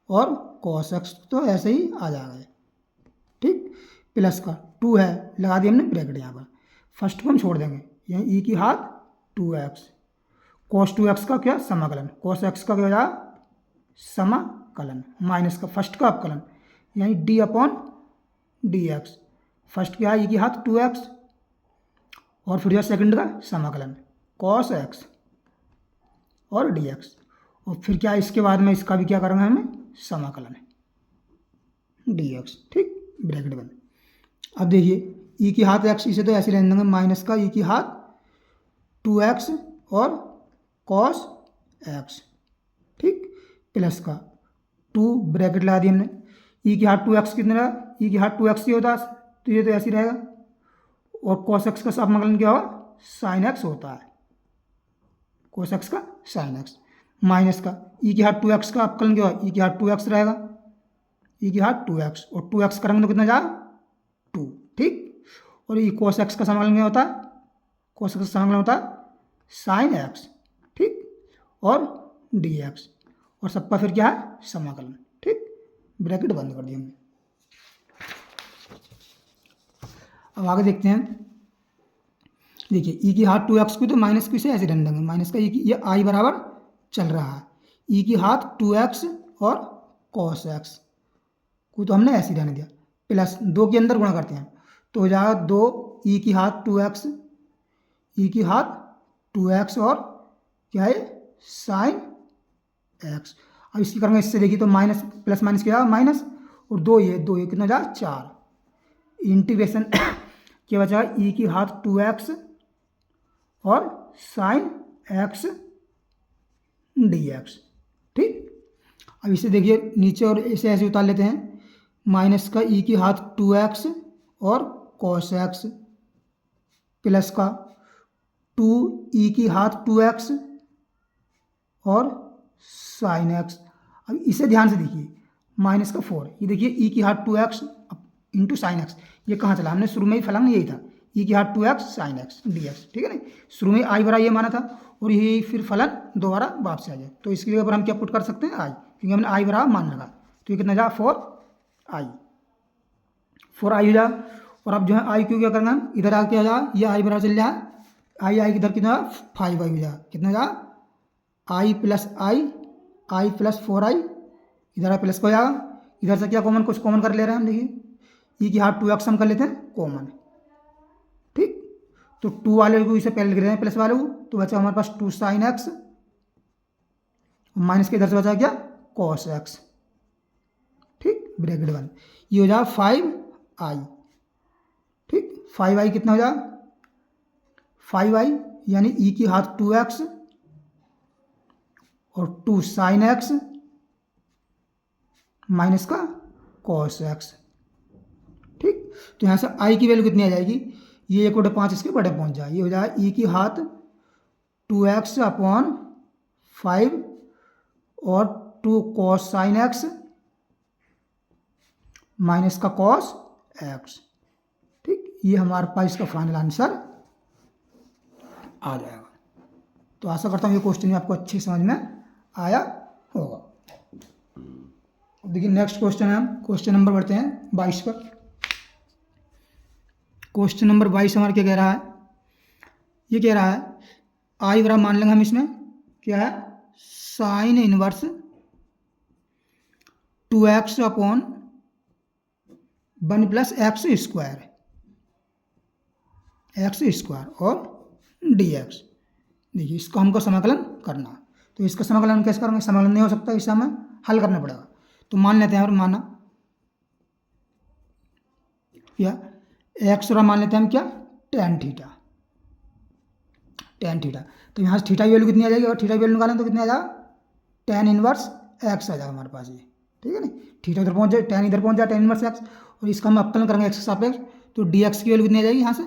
और cos x तो ऐसे ही आ जाएगा, ठीक। प्लस का 2 है, लगा दिया हमने ब्रैकेट यहाँ पर, फर्स्ट को हम छोड़ देंगे, यहाँ ई की घात 2x, cos 2x का क्या समाकलन, cos x का क्या हो जाएगा समाकलन, माइनस का फर्स्ट का अपकलन, यानी d upon D X, first क्या है ई की घात 2x और फिर यह सेकंड का समाकलन cos x और dx, और फिर क्या इसके बाद में इसका भी क्या करेंगे हमें समाकलन dx, ठीक, ब्रैकेट बंद। अब देखिए ई की घात x, इसे तो ऐसे रहने देंगे माइनस का ई की घात 2x और cos x, ठीक, प्लस का 2 ब्रैकेट लगा दिया हमने, ई की घात 2x कितना रहा, ई की घात 2x ही होता है, तो ये तो ऐसे ही रहेगा, और cos x का समाकलन क्या होगा साइन x होता है, cos x का साइन x, माइनस का ई की घात 2x का अपकलन क्या होगा, ई की घात 2x रहेगा, ई की घात 2x और 2x करेंगे तो कितना जाएगा 2, ठीक। और ये cos x का समाकलन क्या होता है, cos x का समाकलन होता है साइन x, ठीक, और dx, और सबका फिर क्या है समाकलन, ठीक, ब्रैकेट बंद कर दिया हमने। अब आगे देखते हैं, देखिए ई की घात 2x की तो माइनस की से ऐसे रहने देंगे, माइनस का ई की, ये आई बराबर चल रहा है, ई की घात 2x और cos x को तो हमने ऐसे ही रहने दिया, प्लस 2 के अंदर गुणा करते हैं तो हो जाएगा 2 ई की घात 2x, ई की घात 2x और क्या है साइन x। अब इसकी करेंगे इससे, देखिए तो माइनस प्लस माइनस क्या माइनस, और 2 ये कितना जाएगा 4, इंटीग्रेशन क्या बचा ई की घात 2x और साइन x dx, ठीक। अब इसे देखिए नीचे और इसे ऐसे उतार लेते हैं, माइनस का ई की घात 2x और cos x प्लस का 2 ई की घात 2x और साइन x। अब इसे ध्यान से देखिए, माइनस का 4, ये देखिए ई की घात 2x इंटू साइन एक्स, ये कहाँ चला, हमने शुरू में ही फलन यही था ई की घात 2x साइन एक्स dx, ठीक है ना, शुरू में आई बराबर ये माना था, और यही फिर फलन दोबारा वापस आ जाए, तो इसके लिए हम क्या पुट कर सकते हैं आई, क्योंकि हमने आई बराबर मान लगा, तो ये कितना जा 4i हो जा। और अब जो है आई क्यों क्या करना है, इधर आ क्या जा, ये आई बराबर चल जाए, आई किधर कितना 5i हो जा, कितना जा आई प्लस आई प्लस 4i, इधर प्लस को जाएगा, इधर से क्या कॉमन, कुछ कॉमन कर ले रहे हैं हम, देखिए ई की घात 2x हम कर लेते हैं कॉमन, ठीक, तो 2 वाले को इसे पहले लिख रहे हैं प्लस वाले को, तो बचा हमारे पास 2 साइन एक्स, माइनस के इधर से बचा क्या cos x, ठीक, ब्रैकेट बंद, ये हो जाए 5i, ठीक, 5i कितना हो जाए 5i, यानी ई की घात 2x और 2 साइन x माइनस का cos x, ठीक। तो यहाँ से i की वैल्यू कितनी आ जाएगी, ये 1/5 इसके बड़े पहुँच जाए, ये हो जाए ई की घात 2x अपॉन 5 और 2 cos साइन x माइनस का cos x, ठीक, ये हमारे पास इसका फाइनल आंसर आ जाएगा। तो आशा करता हूँ ये क्वेश्चन आपको अच्छी समझ में आया होगा। देखिए नेक्स्ट क्वेश्चन है, हम क्वेश्चन नंबर बढ़ते हैं 22 पर। क्वेश्चन नंबर 22 हमारा क्या कह रहा है, ये कह रहा है आई बराबर मान लेंगे हम इसमें क्या है, sine inverse 2x upon 1 plus x square और dx। देखिए इसका हमको समाकलन करना है, तो इसका समाकलन कैसे करेंगे, समाकलन नहीं हो सकता, इसे हमें हल करना पड़ेगा। तो मान लेते हैं और माना क्या, एक्स और मान लेते हैं हम क्या, टेन थीटा। तो यहाँ से थीटा की वैल्यू कितनी आ जाएगी, और थीटा की वैल्यू निकालें तो कितनी आ जाएगा, टेन इनवर्स एक्स आ जाएगा हमारे पास ये, ठीक है ना। थीटा इधर पहुँच जाए, टेन इधर पहुँच जाए, टेन इनवर्स एक्स, और इसका हम अपकलन करेंगे एक्स के सापेक्ष, तो डी एक्स की वैल्यू कितनी आ जाएगी यहाँ से,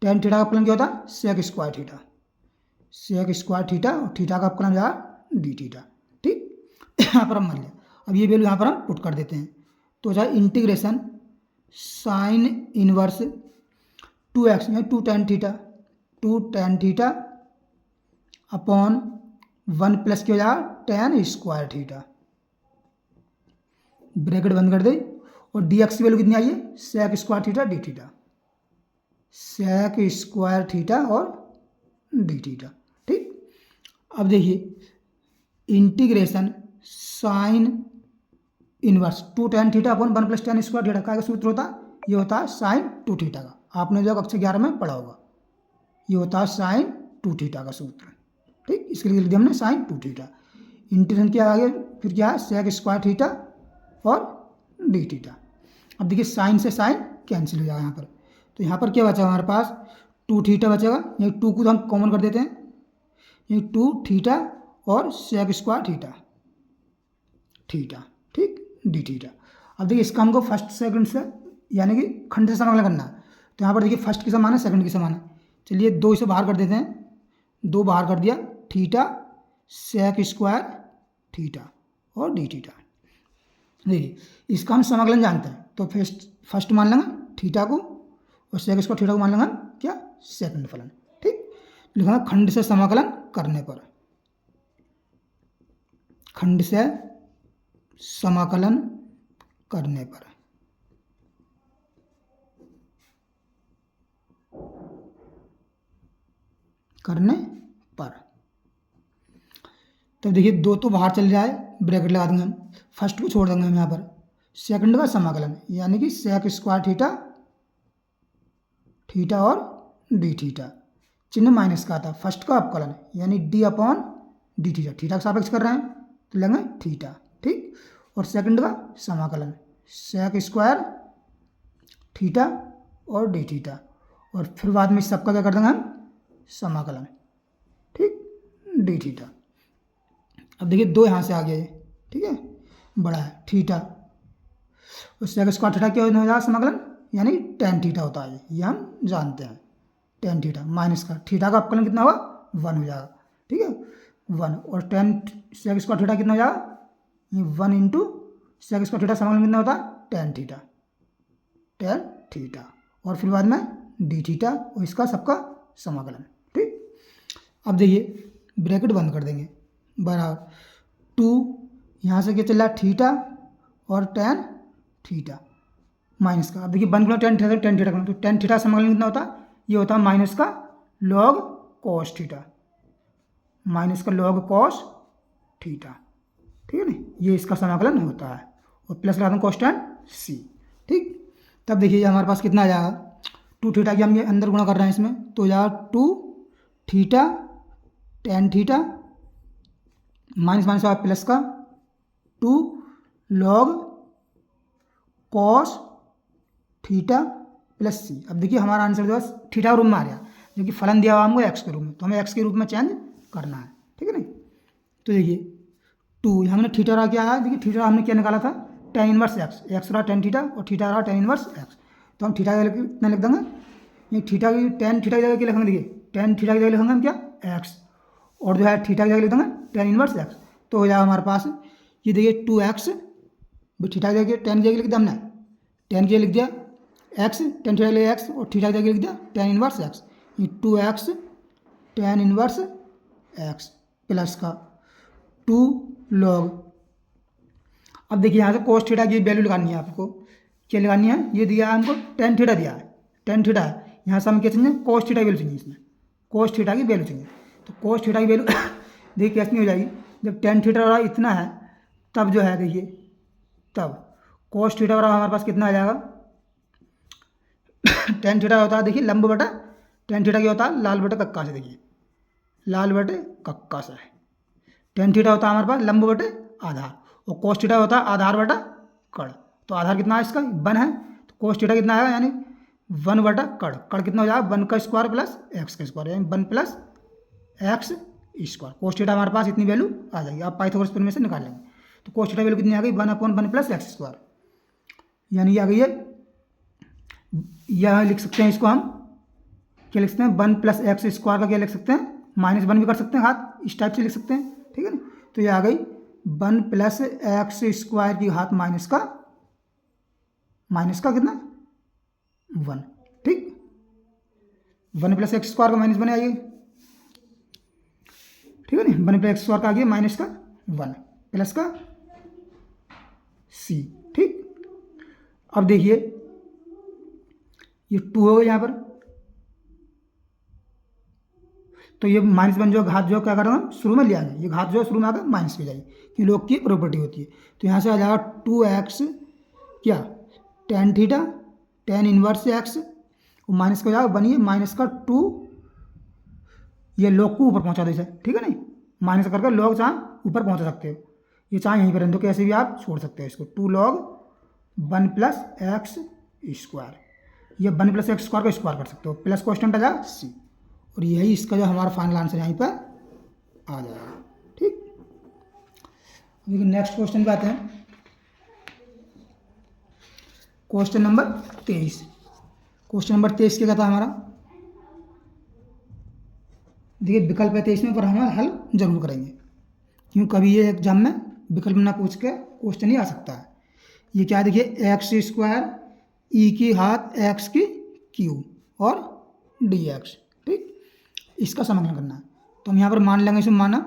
टेन थीटा का अपकलन क्या होता है, सेक स्क्वायर थीटा, और थीटा का अपकलन जाएगा डी थीटा, ठीक। यहाँ पर हम मान लिया, अब ये वैल्यू यहाँ पर हम पुट कर देते हैं, तो जाए इंटीग्रेशन साइन इनवर्स 2x में 2 tan थीटा अपॉन 1 प्लस क्या हो जाएगा, टेन स्क्वायर थीटा, ब्रैकेट बंद कर दे, और dx की वैल्यू कितनी आई है, sec square theta d theta, sec square theta और डी थीटा, ठीक। अब देखिए इंटीग्रेशन साइन इनवर्स 2 tan थीटा upon 1 plus ten square theta का सूत्र होता है, ये होता है साइन 2 थीटा का, आपने जो कक्षा 11 में पढ़ा होगा, ये होता है साइन 2 थीटा का सूत्र, ठीक। इसके लिए लिख दिया हमने साइन 2 थीटा, इंटीग्रेशन क्या आ गया, फिर क्या है, सेक स्क्वायर थीटा और डी थीटा। अब देखिए साइन से साइन कैंसिल हो जाएगा यहाँ पर, तो यहाँ पर क्या बचा हमारे पास, 2 थीटा बचेगा, ये 2 को तो हम कॉमन कर देते हैं, ये 2 थीटा और सेक स्क्वायर थीटा, ठीक, डी थीटा। अब देखिए इसका हमको फर्स्ट सेकंड से यानी कि खंड से समाकलन करना है, तो यहाँ पर देखिए फर्स्ट की समान है, सेकंड की समान है, चलिए 2 इसे बाहर कर देते हैं, 2 बाहर कर दिया, थीटा सेक स्क्वायर थीटा और डी थीटा। देखिए इसका हम समाकलन जानते हैं, तो फर्स्ट मान लेंगे थीटा को, और सेक स्क्वायर थीटा को मान लेंगे क्या, सेकंड फलन, ठीक। लिखा खंड से समाकलन करने पर, खंड से समाकलन करने पर, तो देखिए 2 तो बाहर चल जाए, ब्रैकेट लगा देंगे हम, फर्स्ट को छोड़ देंगे हम यहाँ पर, सेकंड का समाकलन यानी कि सेक स्क्वायर थीटा और डी थीटा, चिन्ह माइनस का आता, फर्स्ट का अपकलन यानी D upon D theta, theta का सापेक्ष कर रहे हैं तो लेंगे थीटा, ठीक, और सेकंड का समाकलन सेक स्क्वायर थीटा और डी थीटा, और फिर बाद में सबका क्या कर देंगे हम, समाकलन, ठीक, डी थीटा। अब देखिए 2 यहाँ से आ गया ये, ठीक है, बड़ा है थीटा, और सेक स्क्वायर थीटा क्या हो जाएगा, समाकलन यानी टेन थीटा होता है, ये हम जानते हैं, टेन थीटा माइनस का थीटा का अपकलन कितना होगा, 1 हो जाएगा, ठीक है, 1, और टेन सेक स्क्वायर थीटा कितना हो जाएगा, ये 1 इंटू सेक स्क्वायर थीटा समाकलन कितना होता है, टेन थीटा, और फिर बाद में डी थीटा, और इसका सबका समाकलन, ठीक। अब देखिए ब्रैकेट बंद कर देंगे, बराबर 2 यहाँ से क्या चल रहा है, थीटा और टेन थीटा माइनस का, अब देखिए 1 गुना टेन थीटा करना, तो टेन थीटा समाकलन कितना होता है, ये होता है माइनस का लॉग कॉस थीटा, ठीक है ना, ये इसका समाकलन होता है, और प्लस लगा दें कॉन्स्टेंट सी, ठीक। तब देखिए ये हमारे पास कितना आ जाएगा, 2 थीटा की हम ये अंदर गुणा कर रहे हैं इसमें, तो जाएगा 2 theta tan theta minus minus होगा प्लस का 2 लॉग कॉस थीटा प्लस सी। अब देखिए हमारा आंसर जो है थीटा के रूप में आ गया, जो कि फलन दिया हुआ हमको एक्स के रूप में, तो हमें एक्स के रूप में चेंज करना है, ठीक है ना। तो देखिए 2 हमने थीटा रहा क्या आया, देखिए थीटा हमने क्या निकाला था, टेन इनवर्स एक्स रहा टेन थीटा, और थीटा रहा टेन इनवर्स एक्स, तो हम थीटा कितना लिख देंगे, ये थीटा की टेन थीटा की जगह क्या लिखेंगे, देखिए टेन थीटा की जगह लिखेंगे हम क्या, एक्स, और जो है थीटा की जगह लिख देंगे टेन इनवर्स एक्स, तो हो जाएगा हमारे पास ये देखिए 2x, थीटा की जगह टेन की जगह लिख दिया हमने, टेन की जगह लिख दिया एक्स, टेन थीटा के लिए एक्स, और थीटा की जगह लिख दिया टेन इनवर्स एक्स, ये 2x tan inverse x plus का 2 लॉग अब देखिए यहाँ से कोस थीटा की वैल्यू लगानी है आपको। क्या लगानी है? ये दिया है हमको टेन थीटा दिया है, टेन थीटा है। यहाँ से हम क्या चाहिए? कोस थीटा की वैल्यू चाहिए, इसमें कोस थीटा की वैल्यू चाहिए। तो कोस थीटा की वैल्यू देखिए कैसे हो जाएगी, जब टेन थीटा वाला इतना है तब जो है देखिए, तब कोस थीटा वाला हमारे पास कितना आ जाएगा? टेन थीटा होता है देखिए लंब बटा, टेन थीटा क्या होता है? लाल बटे कक्का से। देखिए लाल बटे कक्का से है। टेन थीटा होता है हमारे पास लंब बटे आधार, और कोस थीटा होता है आधार बटा कड़। तो आधार कितना है इसका? 1 है। तो कोस थीटा कितना आएगा? यानी 1 बटा कड़। कड़ कितना हो जाएगा? 1 का स्क्वायर प्लस एक्स का स्क्वायर, यानी 1 plus x square. Cos theta हमारे पास इतनी वैल्यू आ जाएगी। आप पाइथागोरस थ्योरम में से निकाल लेंगे। तो कोस थीटा वैल्यू कितनी आ गई? 1/1 प्लस एक्स स्क्वायर, यानी आ गई है। यह लिख सकते हैं इसको हम, क्या लिख सकते हैं? 1 प्लस एक्स स्क्वायर का क्या लिख सकते हैं? -1 भी कर सकते हैं, हाथ इस टाइप से लिख सकते हैं, ठीक है ना। तो ये आ गई 1 प्लस एक्स स्क्वायर की घात माइनस का कितना? 1, ठीक। 1 प्लस एक्स स्क्वायर का -1 आइए, ठीक है ना। 1 प्लस एक्स स्क्वायर का आ गया माइनस का 1 प्लस का सी, ठीक। अब देखिए ये 2 हो गया यहाँ पर, तो ये -1 जो घात जो क्या कर रहा हूँ शुरू में ले आएंगे, ये घात जो शुरू में आकर माइनस की जाएगी, कि लोग की प्रॉपर्टी होती है। तो यहाँ से आ जाएगा 2x क्या tan theta, tan inverse x, और माइनस का हो जाएगा बनिए -2, ये लॉग को ऊपर पहुँचा दो इसे, ठीक है नहीं। माइनस करके लॉग चाहे ऊपर पहुँचा सकते हो, ये चाहे यहीं पर रहने दो, कैसे भी आप छोड़ सकते हो इसको। 2 log 1 प्लस एक्स स्क्वायर, ये 1 प्लस एक्स स्क्वायर का स्क्वायर कर सकते हो, प्लस कॉन्स्टेंट आ जाएगा सी, और यही इसका जो हमारा फाइनल आंसर यहीं पर आ जाएगा, ठीक। देखिए नेक्स्ट क्वेश्चन पे आते हैं, क्वेश्चन नंबर 23। क्वेश्चन नंबर 23 क्या था हमारा? देखिए विकल्प है 23 में, पर हम हल जरूर करेंगे, क्यों कभी ये एग्जाम में विकल्प ना पूछ के क्वेश्चन ही आ सकता है। ये क्या है? देखिए एक्स स्क्वायर ई की घात एक्स की क्यू और डी एक्स, ठीक। इसका समाकलन करना है। तो हम यहाँ पर मान लेंगे, इसमें माना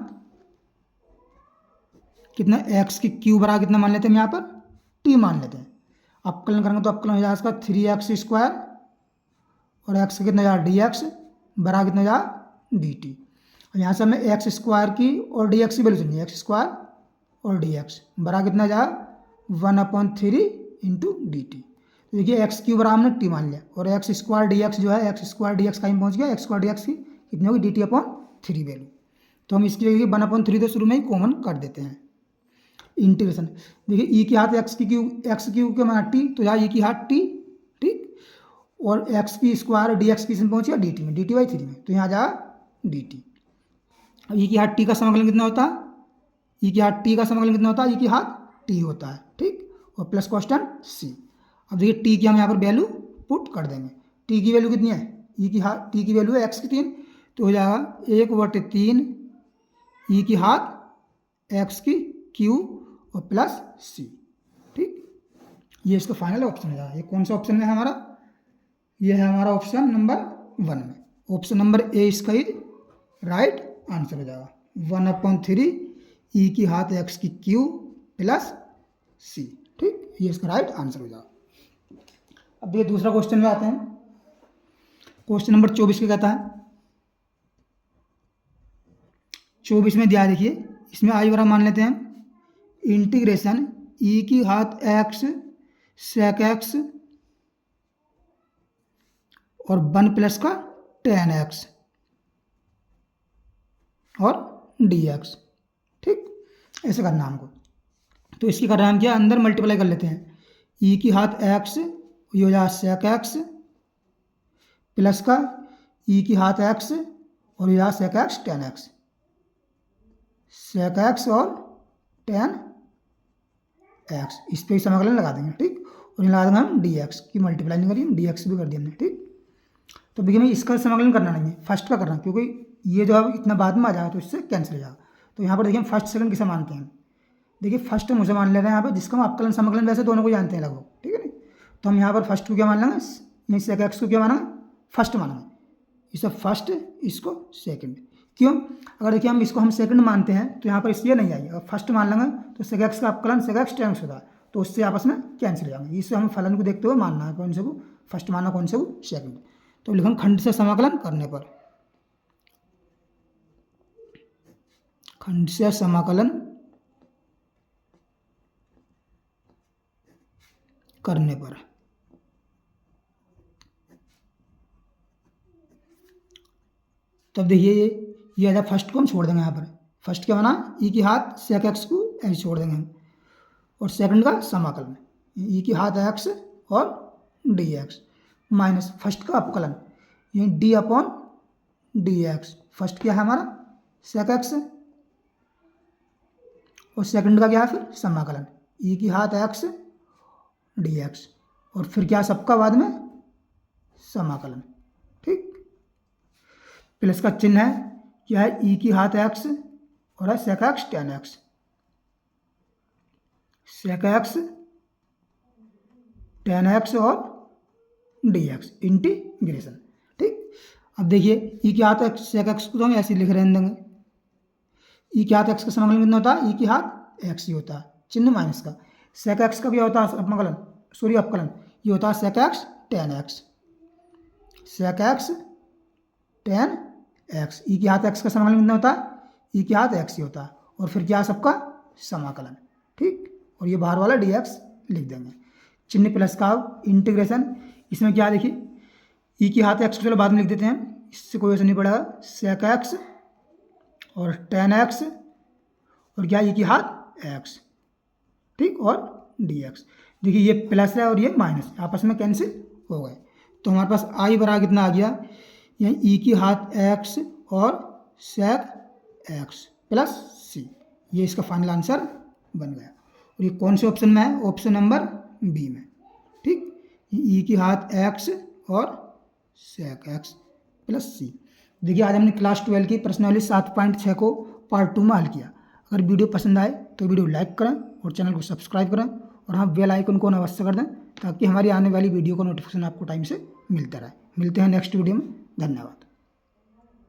कितना? एक्स की क्यू बराबर कितना मान लेते हैं हम यहाँ पर? टी मान लेते हैं। अपकलन करेंगे तो अपकलन हो जाएगा इसका 3x स्क्वायर, और एक्स का कितना जाएगा? डी एक्स बराबर कितना जाएगा? D T. और यहाँ से हमें एक्स स्क्वायर की और डी एक्स की वैल्यू चाहिए, एक्स स्क्वायर और डी एक्स बराबर कितना जाएगा? 1/3 इंटू डी टी। तो देखिए एक्स क्यू बराबर हमने टी मान लिया, और एक्स स्क्वायर डी एक्स जो है, एक्स स्क्वायर डी एक्स कहीं पहुँच गया, एक्स स्क्वायर डी एक्स की कितनी होगी? dt/3 value. तो हम इसकी जगह 1/3 तो शुरू में ही कॉमन कर देते हैं। इंटीग्रेशन देखिए ई की हाथ एक्स क्यू के माना टी, तो यहाँ ई की हाथ टी, ठीक, और एक्स की स्क्वायर डी एक्स किस में पहुँच गया? डी टी में, dt/3 में, तो यहाँ जाएगा डी टी। अब ई की हाथ टी का समाकलन कितना होता है? ई की हाथ टी का समाकलन कितना होता है? ई की हाथ टी होता है, ठीक, और प्लस कॉन्स्टेंट सी। अब देखिए टी की हम यहाँ पर वैल्यू पुट कर देंगे। टी की वैल्यू कितनी है? ई की हाथ टी की वैल्यू है एक्स की 3, तो हो जाएगा 1/3 ई की हाथ एक्स की क्यू और प्लस सी, ठीक। ये इसका फाइनल ऑप्शन हो जाएगा। ये कौन सा ऑप्शन है हमारा? ये है हमारा ऑप्शन नंबर 1 में। ऑप्शन नंबर ए इसका ही राइट आंसर हो जाएगा, 1/3 ई की हाथ एक्स की क्यू प्लस सी, ठीक, ये इसका राइट आंसर हो जाएगा। अब ये दूसरा क्वेश्चन में आते हैं। क्वेश्चन नंबर 24 क्या कहता है? 24 में दिया देखिए, इसमें आई बराबर मान लेते हैं हम इंटीग्रेशन ई की घात एक्स सेक एक्स और 1 प्लस का tan एक्स और डी एक्स, ठीक, ऐसे करना हमको। तो इसकी करना हम क्या? अंदर मल्टीप्लाई कर लेते हैं। ई की घात एक्स ये हो जाएगा सेक एक्स प्लस का ई की घात एक्स और यह sec x tan x, sec x और tan एक्स, इस पर समाकलन लगा देंगे, ठीक, और यहाँ लगा देंगे हम डी एक्स की मल्टीप्लाई नहीं करी, डी एक्स भी कर दिया हमने, ठीक। तो देखिए हमें इसका समाकलन करना नहीं है, फर्स्ट का करना, क्योंकि ये जो अब इतना बाद में आ जाएगा तो इससे कैंसिल हो जाएगा। तो यहाँ पर देखिए हम फर्स्ट सेकंड किसे मानते हैं? देखिए फर्स्ट हम उसे मान ले रहे हैं यहाँ पर जिसका हम अपकलन समाकलन वैसे दोनों को जानते हैं लगभग, ठीक है नहीं। तो हम यहाँ पर फर्स्ट को क्या मान लेंगे? यहीं सेक एक्स को क्या माना? फर्स्ट माना, इसे फर्स्ट, इसको सेकंड, क्यों? अगर देखिए हम इसको सेकंड मानते हैं तो यहाँ पर इसलिए नहीं आएगी, अगर फर्स्ट मान लेंगे तो सेक एक्स का अपकलन सेक एक्स tan x होता है, तो उससे आपस में कैंसिल हो जाएंगे। इससे हम फलन को देखते हुए मानना है कौन से को फर्स्ट मानना, कौन से को सेकंड। तो लिखूँ खंड से समाकलन करने पर, खंड से समाकलन करने पर तब देखिए ये आधा फर्स्ट को हम छोड़ देंगे यहाँ पर। फर्स्ट क्या बना, ई की हाथ सेक एक्स को ऐसे छोड़ देंगे हम, और सेकंड का समाकलन ई की हाथ एक्स और डी एक्स माइनस फर्स्ट का अपकलन ये D upon D X. First क्या है हमारा सेक एक्स और सेकंड का क्या है फिर समाकलन ई की हाथ एक्स डी एक्स, और फिर क्या सबका बाद में समाकलन। ठीक, प्लस का चिन्ह है क्या है, ई की हाथ एक्स और है sec x tan x, sec x tan x और डी एक्स इंटीग्रेशन। ठीक, अब देखिए ई की हाथ एक्स सेक एक्स को तो हम ऐसे लिख रहे देंगे, ई की हाथ एक्स का समाकलन कितना होता है, ई की हाथ एक्स ही होता है, चिन्ह माइनस का। सेक एक्स का क्या होता है अपकलन, सॉरी अपकलन, ये होता है sec x tan x, sec x tan x। E की हाथ एक्स का समाकलन कितना होता है, ई की हाथ एक्स ही होता है, और फिर क्या सबका समाकलन। ठीक, और ये बाहर वाला डी एक्स लिख देंगे, चिन्ह प्लस का इंटीग्रेशन। इसमें क्या देखिए ई की हाथ एक्स को चलो बाद में लिख देते हैं, इससे कोई वैसा नहीं पड़ेगा, सेक एक्स और tan x और क्या ई की हाथ एक्स। ठीक, और डी एक्स। देखिए ये प्लस है और ये माइनस आपस में कैंसिल हो गए, तो हमारे पास आई बराबर कितना आ गया, ये ई की हाथ एक्स और सेक एक्स प्लस सी, ये इसका फाइनल आंसर बन गया। और ये कौन से ऑप्शन में है, ऑप्शन नंबर बी में। ठीक, ई की हाथ एक्स और सेक एक्स प्लस सी। देखिए आज हमने क्लास 12 की प्रश्नावली 7.6 को पार्ट 2 में हल किया। अगर वीडियो पसंद आए तो वीडियो लाइक करें और चैनल को सब्सक्राइब करें, और हाँ बेल आइकन को अवश्य कर दें ताकि हमारी आने वाली वीडियो का नोटिफिकेशन आपको टाइम से मिलता रहे। मिलते हैं नेक्स्ट वीडियो में, धन्यवाद।